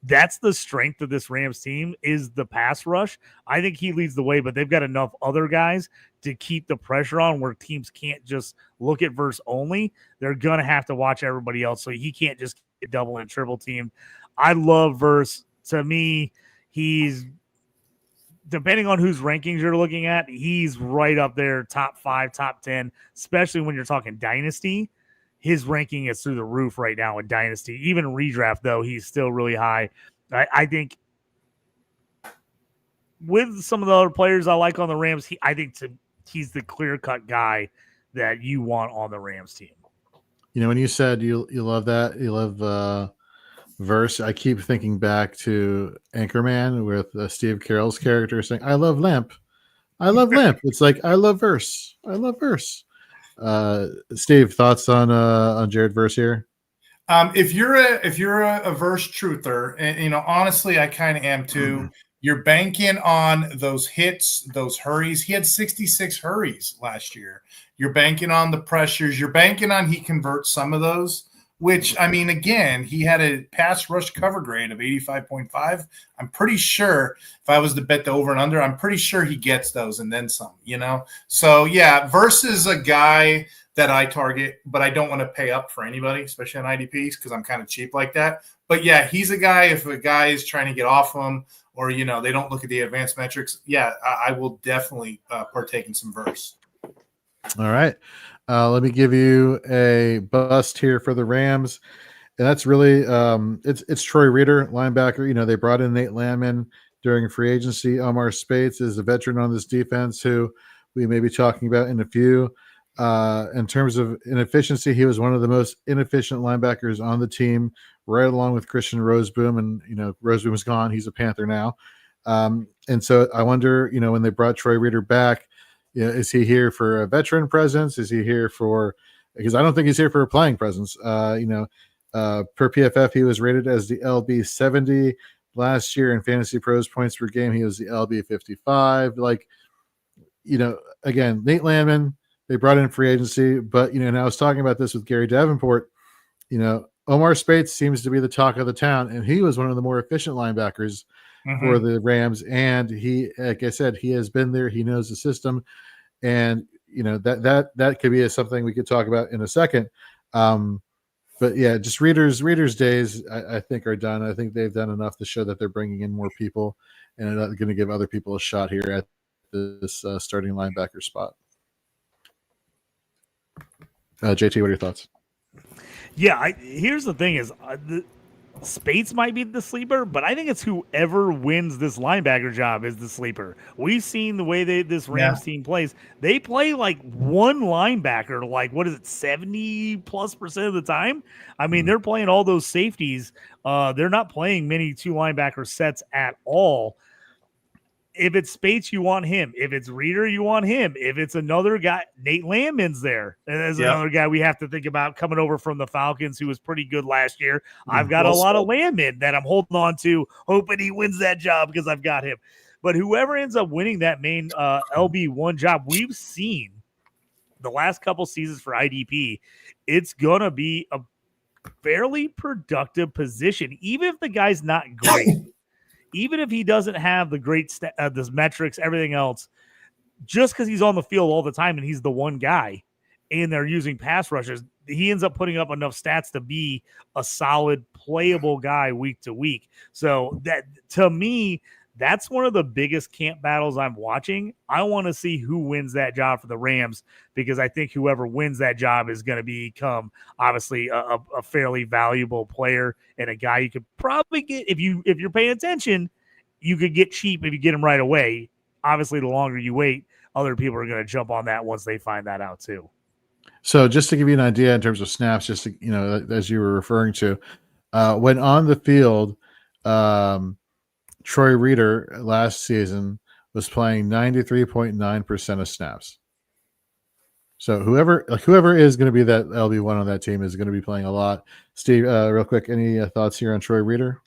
that's the strength of this Rams team is the pass rush. I think he leads the way, but they've got enough other guys to keep the pressure on where teams can't just look at Verse only. They're going to have to watch everybody else, so he can't just get double and triple teamed. I love Verse. To me, he's – depending on whose rankings you're looking at, he's right up there, top 5, top 10, especially when you're talking Dynasty. His ranking is through the roof right now in Dynasty. Even in Redraft, though, he's still really high. I think with some of the other players I like on the Rams, I think he's the clear-cut guy that you want on the Rams team. When you said you love that, you love Verse, I keep thinking back to Anchorman with Steve Carell's character saying, I love Lamp. I love Lamp. It's like, I love Verse. I love Verse. Steve, thoughts on Jared Verse here? If you're a Verse truther, and honestly, I kind of am too. Mm-hmm. You're banking on those hits, those hurries. He had 66 hurries last year. You're banking on the pressures. You're banking on he converts some of those. Which, I mean, again, he had a pass rush cover grade of 85.5. I'm pretty sure if I was to bet the over and under, I'm pretty sure he gets those and then some, So, yeah, versus a guy that I target, but I don't want to pay up for anybody, especially on IDPs, because I'm kind of cheap like that. But, yeah, he's a guy, if a guy is trying to get off him or, they don't look at the advanced metrics, yeah, I will definitely partake in some Verse. All right. Let me give you a bust here for the Rams. And that's really it's Troy Reader, linebacker. They brought in Nate Landman. during free agency. Omar Spates is a veteran on this defense who we may be talking about in a few. In terms of inefficiency, he was one of the most inefficient linebackers on the team, right along with Christian Roseboom. And, Roseboom is gone. He's a Panther now. And so I wonder, when they brought Troy Reeder back, is he here for a veteran presence? Is he here because I don't think he's here for a playing presence. Per PFF, he was rated as the LB 70 last year in Fantasy Pros points per game. He was the LB 55. Again, Nate Landman, they brought in free agency, but, and I was talking about this with Gary Davenport, Omar Spates seems to be the talk of the town, and he was one of the more efficient linebackers for the Rams. And he, like I said, he has been there. He knows the system. And, that could be something we could talk about in a second. But yeah, just Reader's days, I think, are done. I think they've done enough to show that they're bringing in more people and going to give other people a shot here at this starting linebacker spot. JT, what are your thoughts? Yeah, here's the thing is Spates might be the sleeper, but I think it's whoever wins this linebacker job is the sleeper. We've seen the way this Rams team plays. They play like one linebacker, 70+% of the time. I mean, they're playing all those safeties. They're not playing many two linebacker sets at all. If it's Spates, you want him. If it's Reeder, you want him. If it's another guy, Nate Landman's there. And there's another guy we have to think about coming over from the Falcons who was pretty good last year. I've got a lot of Landman that I'm holding on to, hoping he wins that job because I've got him. But whoever ends up winning that main LB1 job, we've seen the last couple seasons for IDP, it's going to be a fairly productive position, even if the guy's not great. Even if he doesn't have the great the metrics, everything else, just because he's on the field all the time and he's the one guy and they're using pass rushers, he ends up putting up enough stats to be a solid, playable guy week to week. So that, to me, that's one of the biggest camp battles I'm watching. I want to see who wins that job for the Rams, because I think whoever wins that job is going to become obviously a fairly valuable player and a guy you could probably get if you're paying attention. You could get cheap if you get him right away. Obviously, the longer you wait, other people are going to jump on that once they find that out too. So just to give you an idea in terms of snaps, just to, as you were referring to, when on the field, Troy Reeder last season was playing 93.9% of snaps. So whoever is going to be that LB1 on that team is going to be playing a lot. Steve, real quick, any thoughts here on Troy Reeder?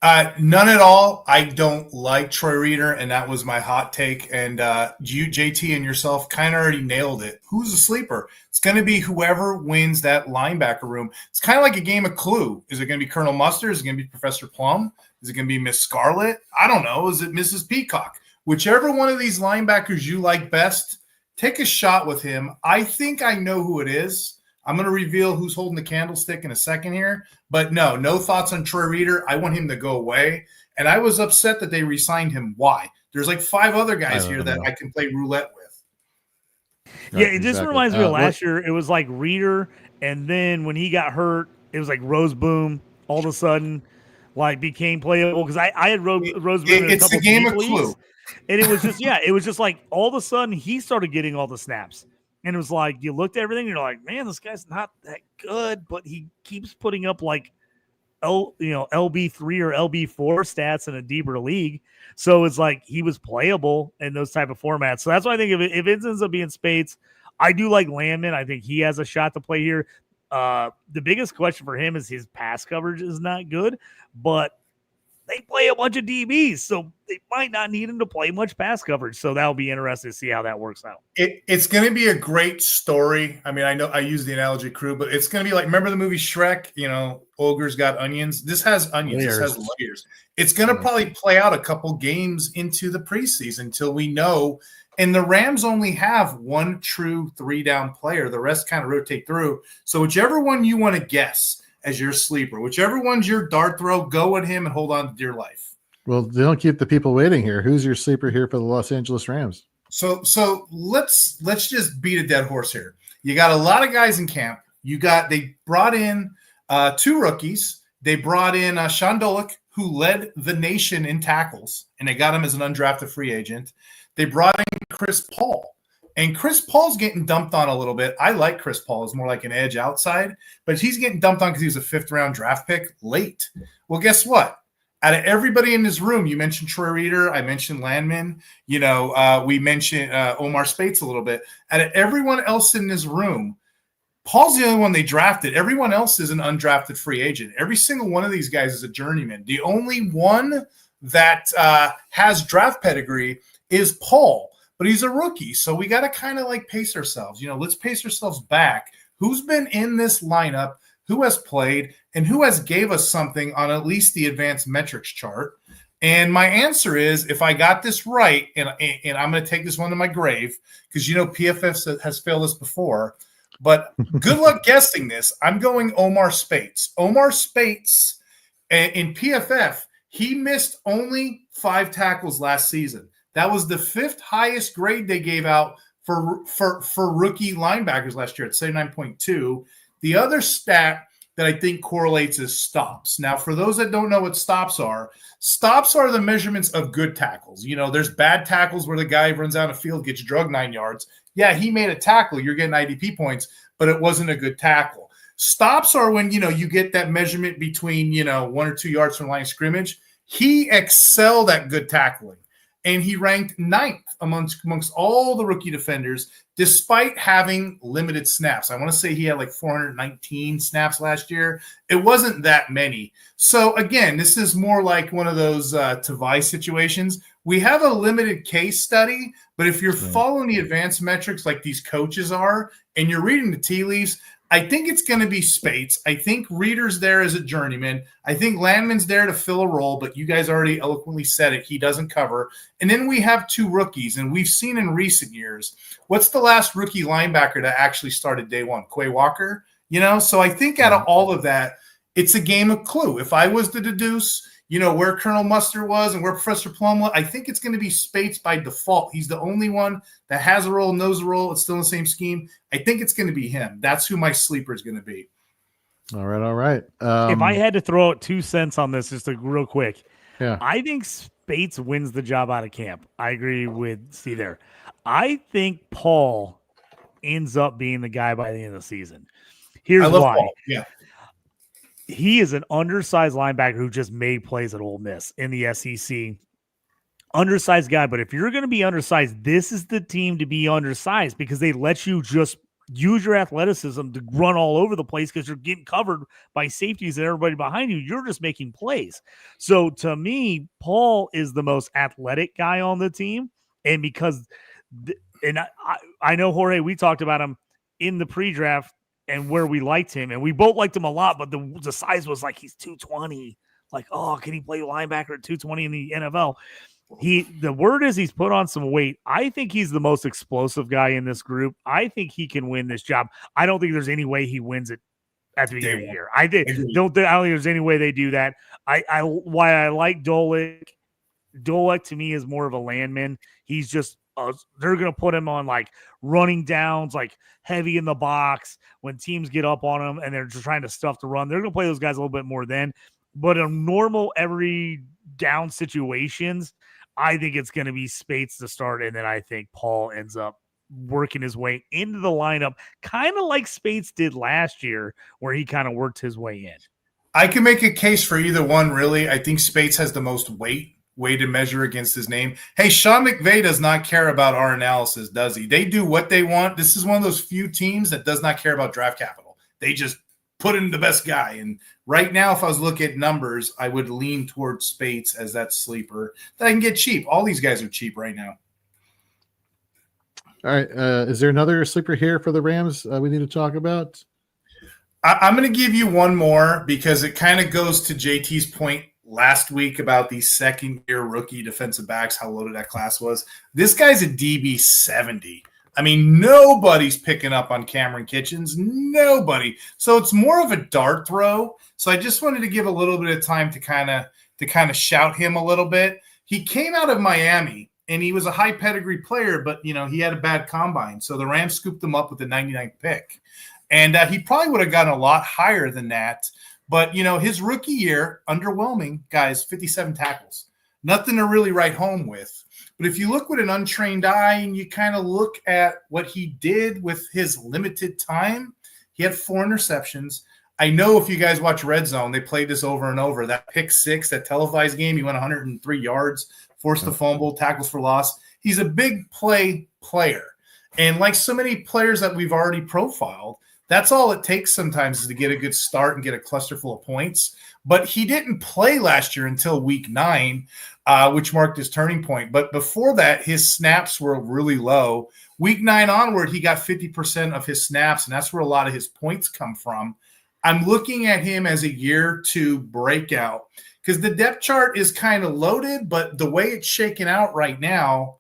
None at all. I don't like Troy Reeder, and that was my hot take. And you, JT, and yourself kind of already nailed it. Who's a sleeper? It's going to be whoever wins that linebacker room. It's kind of like a game of Clue. Is it going to be Colonel Mustard? Is it going to be Professor Plum? Is it going to be Miss Scarlet? I don't know. Is it Mrs. Peacock? Whichever one of these linebackers you like best, take a shot with him. I think I know who it is. I'm going to reveal who's holding the candlestick in a second here. But no thoughts on Troy Reeder. I want him to go away. And I was upset that they re-signed him. Why? There's like 5 other guys here that I can play roulette with. Yeah, it just reminds me of last year. It was like Reeder, and then when he got hurt, it was like Roseboom all of a sudden became playable, because I had Roseboom in a couple a game of leagues, Clue. And it was just it was just like all of a sudden he started getting all the snaps. And it was like you looked at everything and you're like, man, this guy's not that good, but he keeps putting up like LB3 or LB4 stats in a deeper league. So it's like he was playable in those type of formats. So that's why I think if it ends up being Spates, I do like Landman. I think he has a shot to play here. The biggest question for him is his pass coverage is not good, but they play a bunch of DBs, so they might not need him to play much pass coverage. So that'll be interesting to see how that works out. It's going to be a great story. I mean, I know I use the analogy crew, but it's going to be like, remember the movie Shrek? Ogre's got onions. This has onions. Layers. This has layers. It's going to probably play out a couple games into the preseason until we know. And the Rams only have one true 3-down player. The rest kind of rotate through. So whichever one you want to guess as your sleeper, whichever one's your dart throw, go at him and hold on to dear life. Well, they don't keep the people waiting here. Who's your sleeper here for the Los Angeles Rams? So let's just beat a dead horse here. You got a lot of guys in camp. They brought in 2 rookies. They brought in Sean Dolik, who led the nation in tackles, and they got him as an undrafted free agent. They brought in Chris Paul, and Chris Paul's getting dumped on a little bit. I like Chris Paul. It's more like an edge outside, but he's getting dumped on because he was a 5th-round draft pick late. Well, guess what? Out of everybody in this room, you mentioned Troy Reader, I mentioned Landman, we mentioned Omar Spates a little bit. Out of everyone else in this room, Paul's the only one they drafted. Everyone else is an undrafted free agent. Every single one of these guys is a journeyman. The only one that has draft pedigree is Paul, but he's a rookie. So we got to kind of like pace ourselves. Let's pace ourselves back. Who's been in this lineup? Who has played? And who has gave us something on at least the advanced metrics chart? And my answer is, if I got this right, and I'm going to take this one to my grave, because PFF has failed us before, but good luck guessing this. I'm going Omar Spates. Omar Spates in PFF, he missed only 5 tackles last season. That was the 5th highest grade they gave out for rookie linebackers last year at 79.2. The other stat that I think correlates is stops. Now, for those that don't know what stops are the measurements of good tackles. There's bad tackles where the guy runs out of field, gets drugged 9 yards. Yeah, he made a tackle. You're getting IDP points, but it wasn't a good tackle. Stops are when, you get that measurement between, 1 or 2 yards from line of scrimmage. He excelled at good tackling, and he ranked 9th amongst all the rookie defenders, despite having limited snaps. I want to say he had like 419 snaps last year. It wasn't that many. So again, this is more like one of those Tavai situations. We have a limited case study, but if you're following the advanced metrics like these coaches are, and you're reading the tea leaves, I think it's going to be Spates. I think Reader's there as a journeyman. I think Landman's there to fill a role, but you guys already eloquently said it. He doesn't cover. And then we have 2 rookies, and we've seen in recent years, what's the last rookie linebacker that actually started day one? Quay Walker? So I think out of all of that, it's a game of clue. If I was to deduce, where Colonel Mustard was and where Professor Plum was, I think it's going to be Spates by default. He's the only one that has a role, knows a role. It's still in the same scheme. I think it's going to be him. That's who my sleeper is going to be. All right. If I had to throw out 2 cents on this, just real quick, yeah, I think Spates wins the job out of camp. I agree with Steve there. I think Paul ends up being the guy by the end of the season. Here's why. Paul. Yeah. He is an undersized linebacker who just made plays at Ole Miss in the SEC. Undersized guy, but if you're going to be undersized, this is the team to be undersized because they let you just use your athleticism to run all over the place because you're getting covered by safeties and everybody behind you. You're just making plays. So to me, Paul is the most athletic guy on the team. And because I know, Jorge, we talked about him in the pre-draft and where we liked him, and we both liked him a lot, but the size was like he's 220. Like, oh, can he play linebacker at 220 in the NFL? The word is he's put on some weight. I think he's the most explosive guy in this group. I think he can win this job. I don't think there's any way he wins it at the beginning of the year. I don't think there's any way they do that. Why I like Dolek. Dolek to me is more of a landman. He's just they're going to put him on like running downs, like heavy in the box when teams get up on him and they're just trying to stuff the run. They're going to play those guys a little bit more then. But in normal every down situations, I think it's going to be Spates to start, and then I think Paul ends up working his way into the lineup, kind of like Spates did last year, where he kind of worked his way in. I can make a case for either one, really. I think Spates has the most weight to measure against his name. Hey, Sean McVay does not care about our analysis, does he? They do what they want. This is one of those few teams that does not care about draft capital. They just put in the best guy. And right now, if I was looking at numbers, I would lean towards Spates as that sleeper that I can get cheap. All these guys are cheap right now. All right. Is there another sleeper here for the Rams we need to talk about? I'm going to give you one more because it kind of goes to JT's point last week about the second-year rookie defensive backs, how loaded that class was. This guy's a DB 70. I mean, nobody's picking up on Cameron Kitchens. Nobody. So it's more of a dart throw. So I just wanted to give a little bit of time to kind of shout him a little bit. He came out of Miami, and he was a high pedigree player, but, he had a bad combine. So the Rams scooped him up with the 99th pick. And he probably would have gotten a lot higher than that. But, his rookie year, underwhelming, guys, 57 tackles. Nothing to really write home with. But if you look with an untrained eye and you kind of look at what he did with his limited time, he had 4 interceptions. I know if you guys watch Red Zone, they played this over and over. That pick 6, that televised game, he went 103 yards, forced a fumble, tackles for loss. He's a big play player. And like so many players that we've already profiled, that's all it takes sometimes is to get a good start and get a cluster full of points. But he didn't play last year until week 9, which marked his turning point. But before that, his snaps were really low. Week 9 onward, he got 50% of his snaps, and that's where a lot of his points come from. I'm looking at him as a year 2 breakout because the depth chart is kind of loaded, but the way it's shaken out right now,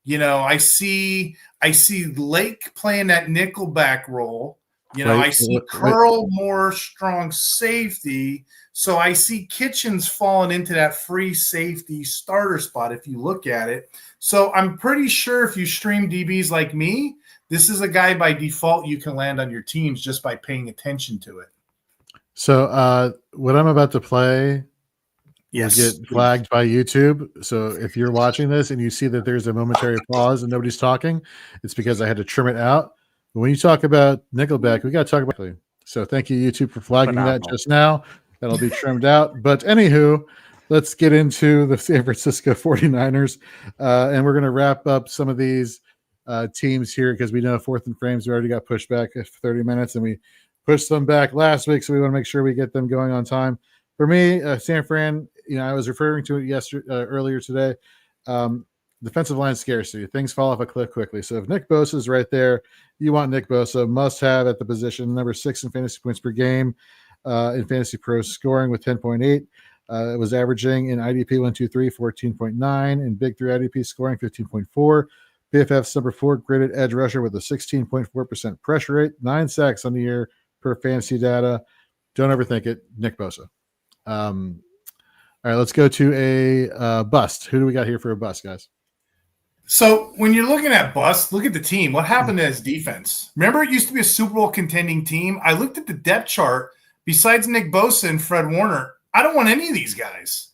I see Lake playing that nickelback role. I see Curl more strong safety. So I see Kitchens falling into that free safety starter spot if you look at it. So I'm pretty sure if you stream DBs like me, this is a guy by default you can land on your teams just by paying attention to it. So what I'm about to play Yes. Get flagged by YouTube. So if you're watching this and you see that there's a momentary pause and nobody's talking, it's because I had to trim it out. But when you talk about Nickelback, we got to talk about it. So thank you, YouTube, for flagging that just now. That'll be trimmed out. But anywho, let's get into the San Francisco 49ers. And we're going to wrap up some of these teams here because we know 4th and Frames, we already got pushed back 30 minutes and we pushed them back last week. So we want to make sure we get them going on time. For me, San Fran, I was referring to it earlier today. Defensive line scarcity. Things fall off a cliff quickly. So if Nick Bosa is right there, you want Nick Bosa. Must have at the position. Number 6 in fantasy points per game in Fantasy Pro scoring with 10.8. It was averaging in IDP 123 14.9 and Big 3 IDP scoring 15.4. PFF's number 4 graded edge rusher with a 16.4% pressure rate, 9 sacks on the year per fantasy data. Don't overthink it. Nick Bosa. All right, let's go to a bust. Who do we got here for a bust, guys? So when you're looking at bust, look at the team. What happened to his defense? Remember, it used to be a Super Bowl contending team. I looked at the depth chart. Besides Nick Bosa and Fred Warner, I don't want any of these guys.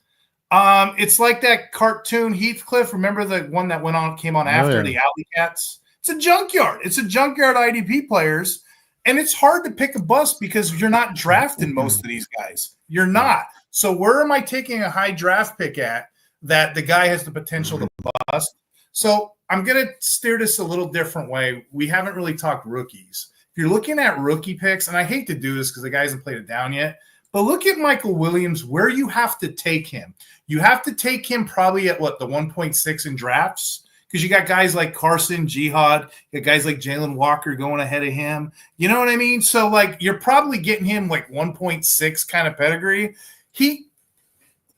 It's like that cartoon Heathcliff. Remember the one that came on after the Alley Cats? It's a junkyard. It's a junkyard IDP players. And it's hard to pick a bust because you're not drafting most of these guys. You're not. So where am I taking a high draft pick at that the guy has the potential to bust? So I'm going to steer this a little different way. We haven't really talked rookies. If you're looking at rookie picks, and I hate to do this because the guy hasn't played it down yet, but look at Michael Williams, where you have to take him. You have to take him probably at the 1.6 in drafts because you got guys like Carson, Jihad, you got guys like Jalen Walker going ahead of him. You know what I mean? So, you're probably getting him 1.6 kind of pedigree. He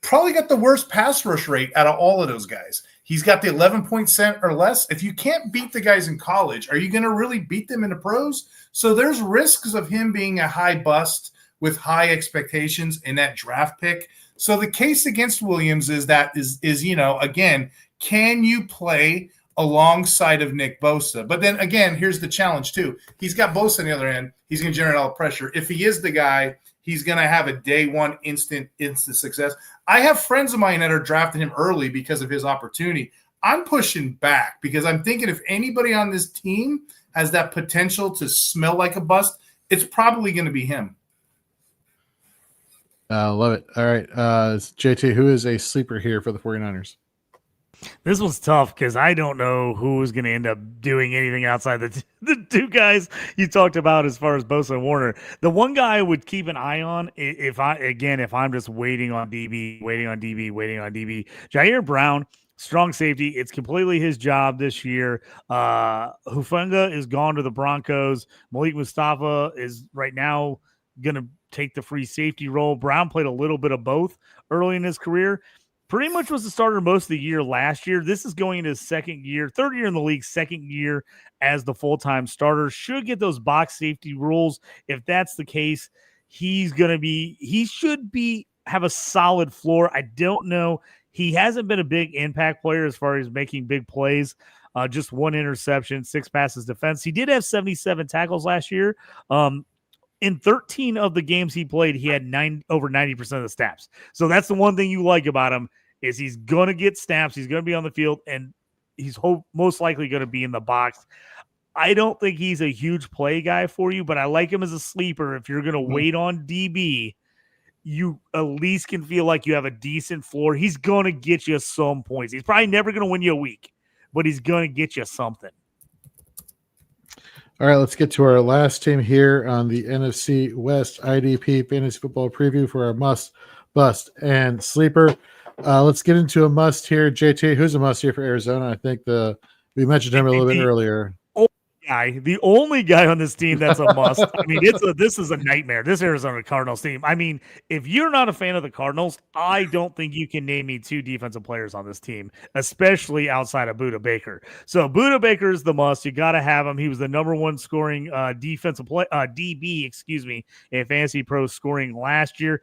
probably got the worst pass rush rate out of all of those guys. He's got the 11 points or less. If you can't beat the guys in college, are you going to really beat them in the pros? So there's risks of him being a high bust with high expectations in that draft pick. So the case against Williams is again, can you play alongside of Nick Bosa? But then again, here's the challenge too. He's got Bosa on the other end. He's going to generate all the pressure. If he is the guy, he's going to have a day one instant success. I have friends of mine that are drafting him early because of his opportunity. I'm pushing back because I'm thinking if anybody on this team has that potential to smell like a bust, it's probably going to be him. Love it. All right. JT, who is a sleeper here for the 49ers? This was tough because I don't know who is going to end up doing anything outside the 2 guys you talked about as far as Bosa and Warner. The one guy I would keep an eye on if I'm just waiting on DB, Jair Brown, strong safety. It's completely his job this year. Hufanga is gone to the Broncos. Malik Mustafa is right now going to take the free safety role. Brown played a little bit of both early in his career. Pretty much was the starter most of the year last year. This is going into his third year in the league, second year as the full-time starter. Should get those box safety rules. If that's the case, he should have a solid floor. I don't know. He hasn't been a big impact player as far as making big plays. Just 1 interception, 6 passes defense. He did have 77 tackles last year. In 13 of the games he played, he had over 90% of the snaps. So that's the one thing you like about him is he's going to get snaps. He's going to be on the field, and he's most likely going to be in the box. I don't think he's a huge play guy for you, but I like him as a sleeper. If you're going to wait on DB, you at least can feel like you have a decent floor. He's going to get you some points. He's probably never going to win you a week, but he's going to get you something. All right, let's get to our last team here on the NFC West IDP Fantasy Football preview for our must, bust, and sleeper. Let's get into a must here. JT, who's a must here for Arizona? I think we mentioned him a little bit earlier. The only guy on this team that's a must. I mean, this is a nightmare. This Arizona Cardinals team. I mean, if you're not a fan of the Cardinals, I don't think you can name me 2 defensive players on this team, especially outside of Budda Baker. So Budda Baker is the must. You got to have him. He was the number 1 scoring DB, in Fantasy Pro scoring last year.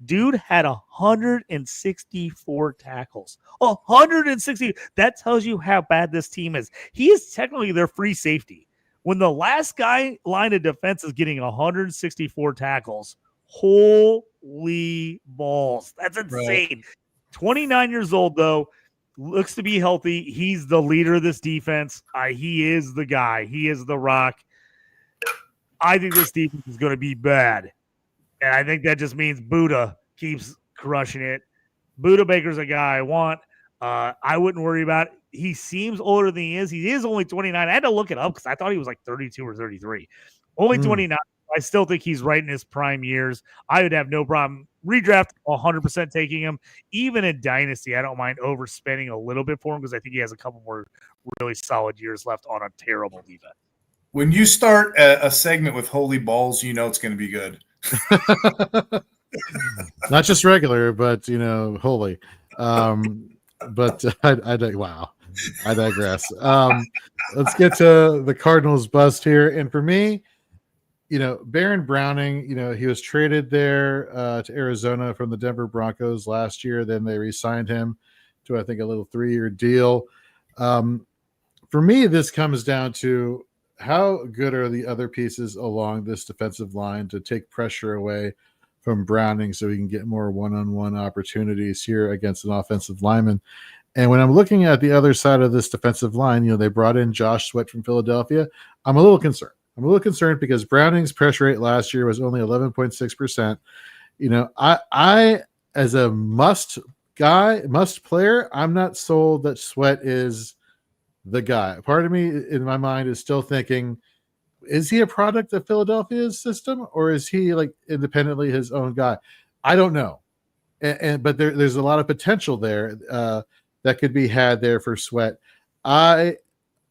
Dude had 164 tackles. 160. That tells you how bad this team is. He is technically their free safety. When the last guy line of defense is getting 164 tackles, holy balls. That's insane. Right. 29 years old, though. Looks to be healthy. He's the leader of this defense. He is the guy. He is the rock. I think this defense is going to be bad. And I think that just means Budda keeps crushing it. Budda Baker's a guy I want. I wouldn't worry about it. He seems older than he is. He is only 29. I had to look it up because I thought he was like 32 or 33. Only 29. I still think he's right in his prime years. I would have no problem. Redraft 100% taking him. Even in Dynasty, I don't mind overspending a little bit for him because I think he has a couple more really solid years left on a terrible defense. When you start a segment with holy balls, you know it's going to be good. Not just regular, but holy. But I digress. Let's get to the Cardinals bust here. And for me, Baron Browning, he was traded there to Arizona from the Denver Broncos last year. Then they re-signed him to, I think, a little 3-year deal. For me, this comes down to how good are the other pieces along this defensive line to take pressure away from Browning so we can get more one-on-one opportunities here against an offensive lineman. And when I'm looking at the other side of this defensive line, they brought in Josh Sweat from Philadelphia. I'm a little concerned. Because Browning's pressure rate last year was only 11.6%. I as a must player, I'm not sold that Sweat is the guy. Part of me in my mind is still thinking, is he a product of Philadelphia's system or is he like independently his own guy? I don't know. But there's a lot of potential there that could be had there for Sweat. And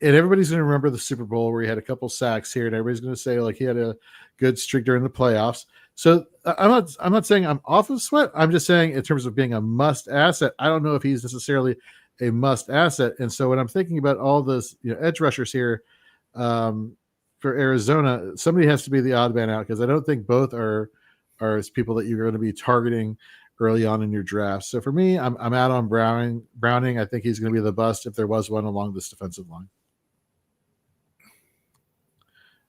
everybody's going to remember the Super Bowl where he had a couple sacks here, and everybody's going to say like he had a good streak during the playoffs. So I'm not saying I'm off of Sweat. I'm just saying in terms of being a must asset, I don't know if he's necessarily a must asset. And so when I'm thinking about all this, edge rushers here for Arizona, somebody has to be the odd man out because I don't think both are people that you're going to be targeting early on in your draft. So for me, I'm out on Browning. I think he's going to be the bust if there was one along this defensive line.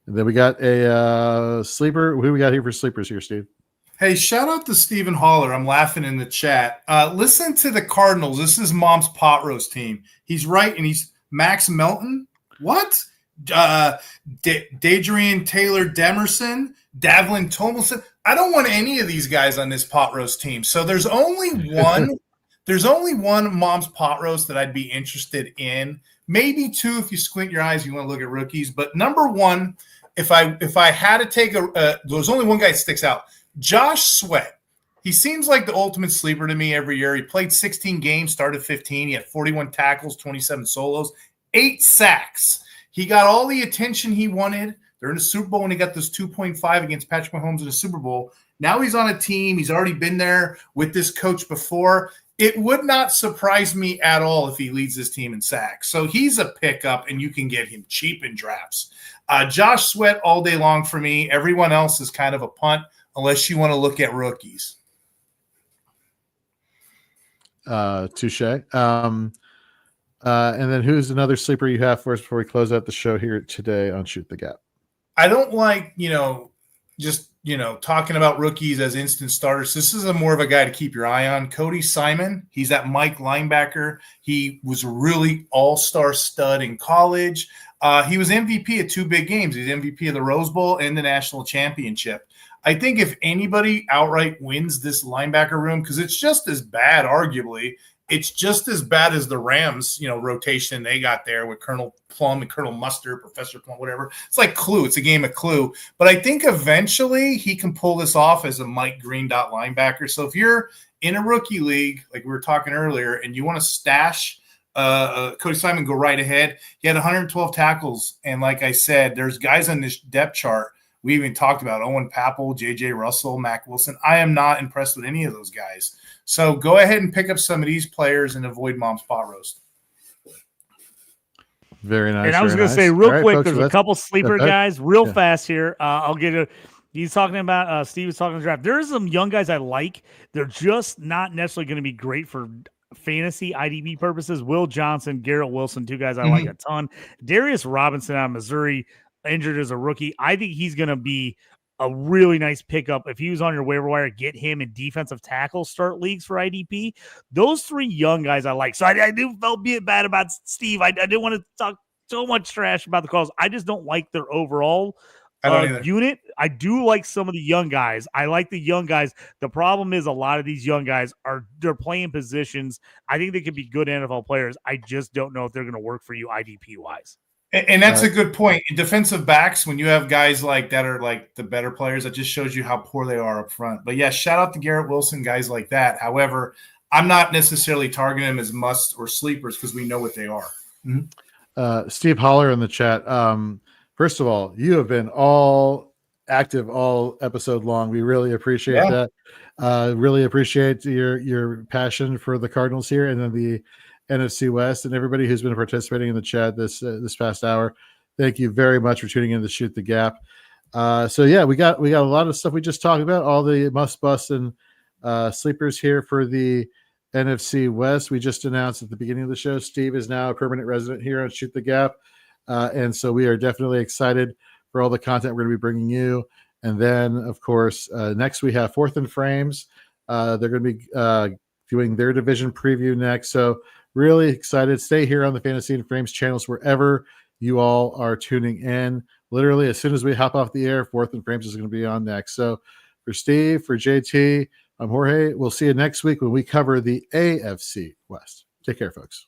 And then we got a sleeper. Who we got here for sleepers here, Steve? Hey, shout out to Stephen Holler. I'm laughing in the chat. Listen to the Cardinals. This is Mom's pot roast team. He's right, and he's Max Melton. What? Dadrian Taylor Demerson, Davlin Tomlinson. I don't want any of these guys on this pot roast team. So there's only one. There's only one Mom's pot roast that I'd be interested in. Maybe 2 if you squint your eyes. You want to look at rookies. But number 1, if I had to take there's only one guy that sticks out. Josh Sweat. He seems like the ultimate sleeper to me every year. He played 16 games, started 15. He had 41 tackles, 27 solos, 8 sacks. He got all the attention he wanted. They're in the Super Bowl when he got this 2.5 against Patrick Mahomes in the Super Bowl. Now he's on a team. He's already been there with this coach before. It would not surprise me at all if he leads this team in sacks. So he's a pickup, and you can get him cheap in drafts. Josh Sweat all day long for me. Everyone else is kind of a punt unless you want to look at rookies. Touche. And then who's another sleeper you have for us before we close out the show here today on Shoot the Gap? I don't like, just talking about rookies as instant starters, this is more of a guy to keep your eye on. Cody Simon, he's that Mike linebacker. He was a really all-star stud in college. He was MVP at 2 big games. He's MVP of the Rose Bowl and the national championship. I think if anybody outright wins this linebacker room, because it's just as bad, arguably, it's just as bad as the Rams, rotation they got there with Colonel Plum and Colonel Mustard, Professor Plum, whatever. It's like Clue. It's a game of Clue. But I think eventually he can pull this off as a Mike Green dot linebacker. So if you're in a rookie league, like we were talking earlier, and you want to stash Cody Simon, go right ahead. He had 112 tackles. And like I said, there's guys on this depth chart. We even talked about Owen Papple, J.J. Russell, Mac Wilson. I am not impressed with any of those guys. So go ahead and pick up some of these players and avoid mom's pot roast. Very nice. And I was going to say real quick, there's a couple sleeper guys real fast here. I'll get it. He's talking about Steve was talking draft. There's some young guys I like. They're just not necessarily going to be great for fantasy IDP purposes. Will Johnson, Garrett Wilson, 2 guys I like a ton. Darius Robinson out of Missouri, injured as a rookie. I think he's going to be a really nice pickup. If he was on your waiver wire, get him in defensive tackle start leagues for IDP. Those 3 young guys I like. So I do felt bad about Steve. I didn't want to talk so much trash about the calls. I just don't like their overall unit. I do like some of the young guys. I like the young guys. The problem is a lot of these young guys they're playing positions. I think they could be good NFL players. I just don't know if they're going to work for you IDP wise. And that's a good point. In defensive backs, when you have guys like that are like the better players, that just shows you how poor they are up front. But yeah, shout out to Garrett Wilson, guys like that. However, I'm not necessarily targeting them as must or sleepers because we know what they are. Steve Holler in the chat. First of all, you have been all active all episode long. We really appreciate that. Really appreciate your passion for the Cardinals here, and then the NFC West, and everybody who's been participating in the chat this past hour. Thank you very much for tuning in to Shoot the Gap. So yeah, we got a lot of stuff we just talked about, all the must bust and sleepers here for the NFC West. We just announced at the beginning of the show, Steve is now a permanent resident here on Shoot the Gap. And so we are definitely excited for all the content we're going to be bringing you. And then, of course, next we have Fourth and Frames. They're going to be doing their division preview next. So really excited. Stay here on the Fantasy and Frames channels wherever you all are tuning in. Literally, as soon as we hop off the air, Fourth and Frames is going to be on next. So for Steve, for JT, I'm Jorge. We'll see you next week when we cover the AFC West. Take care, folks.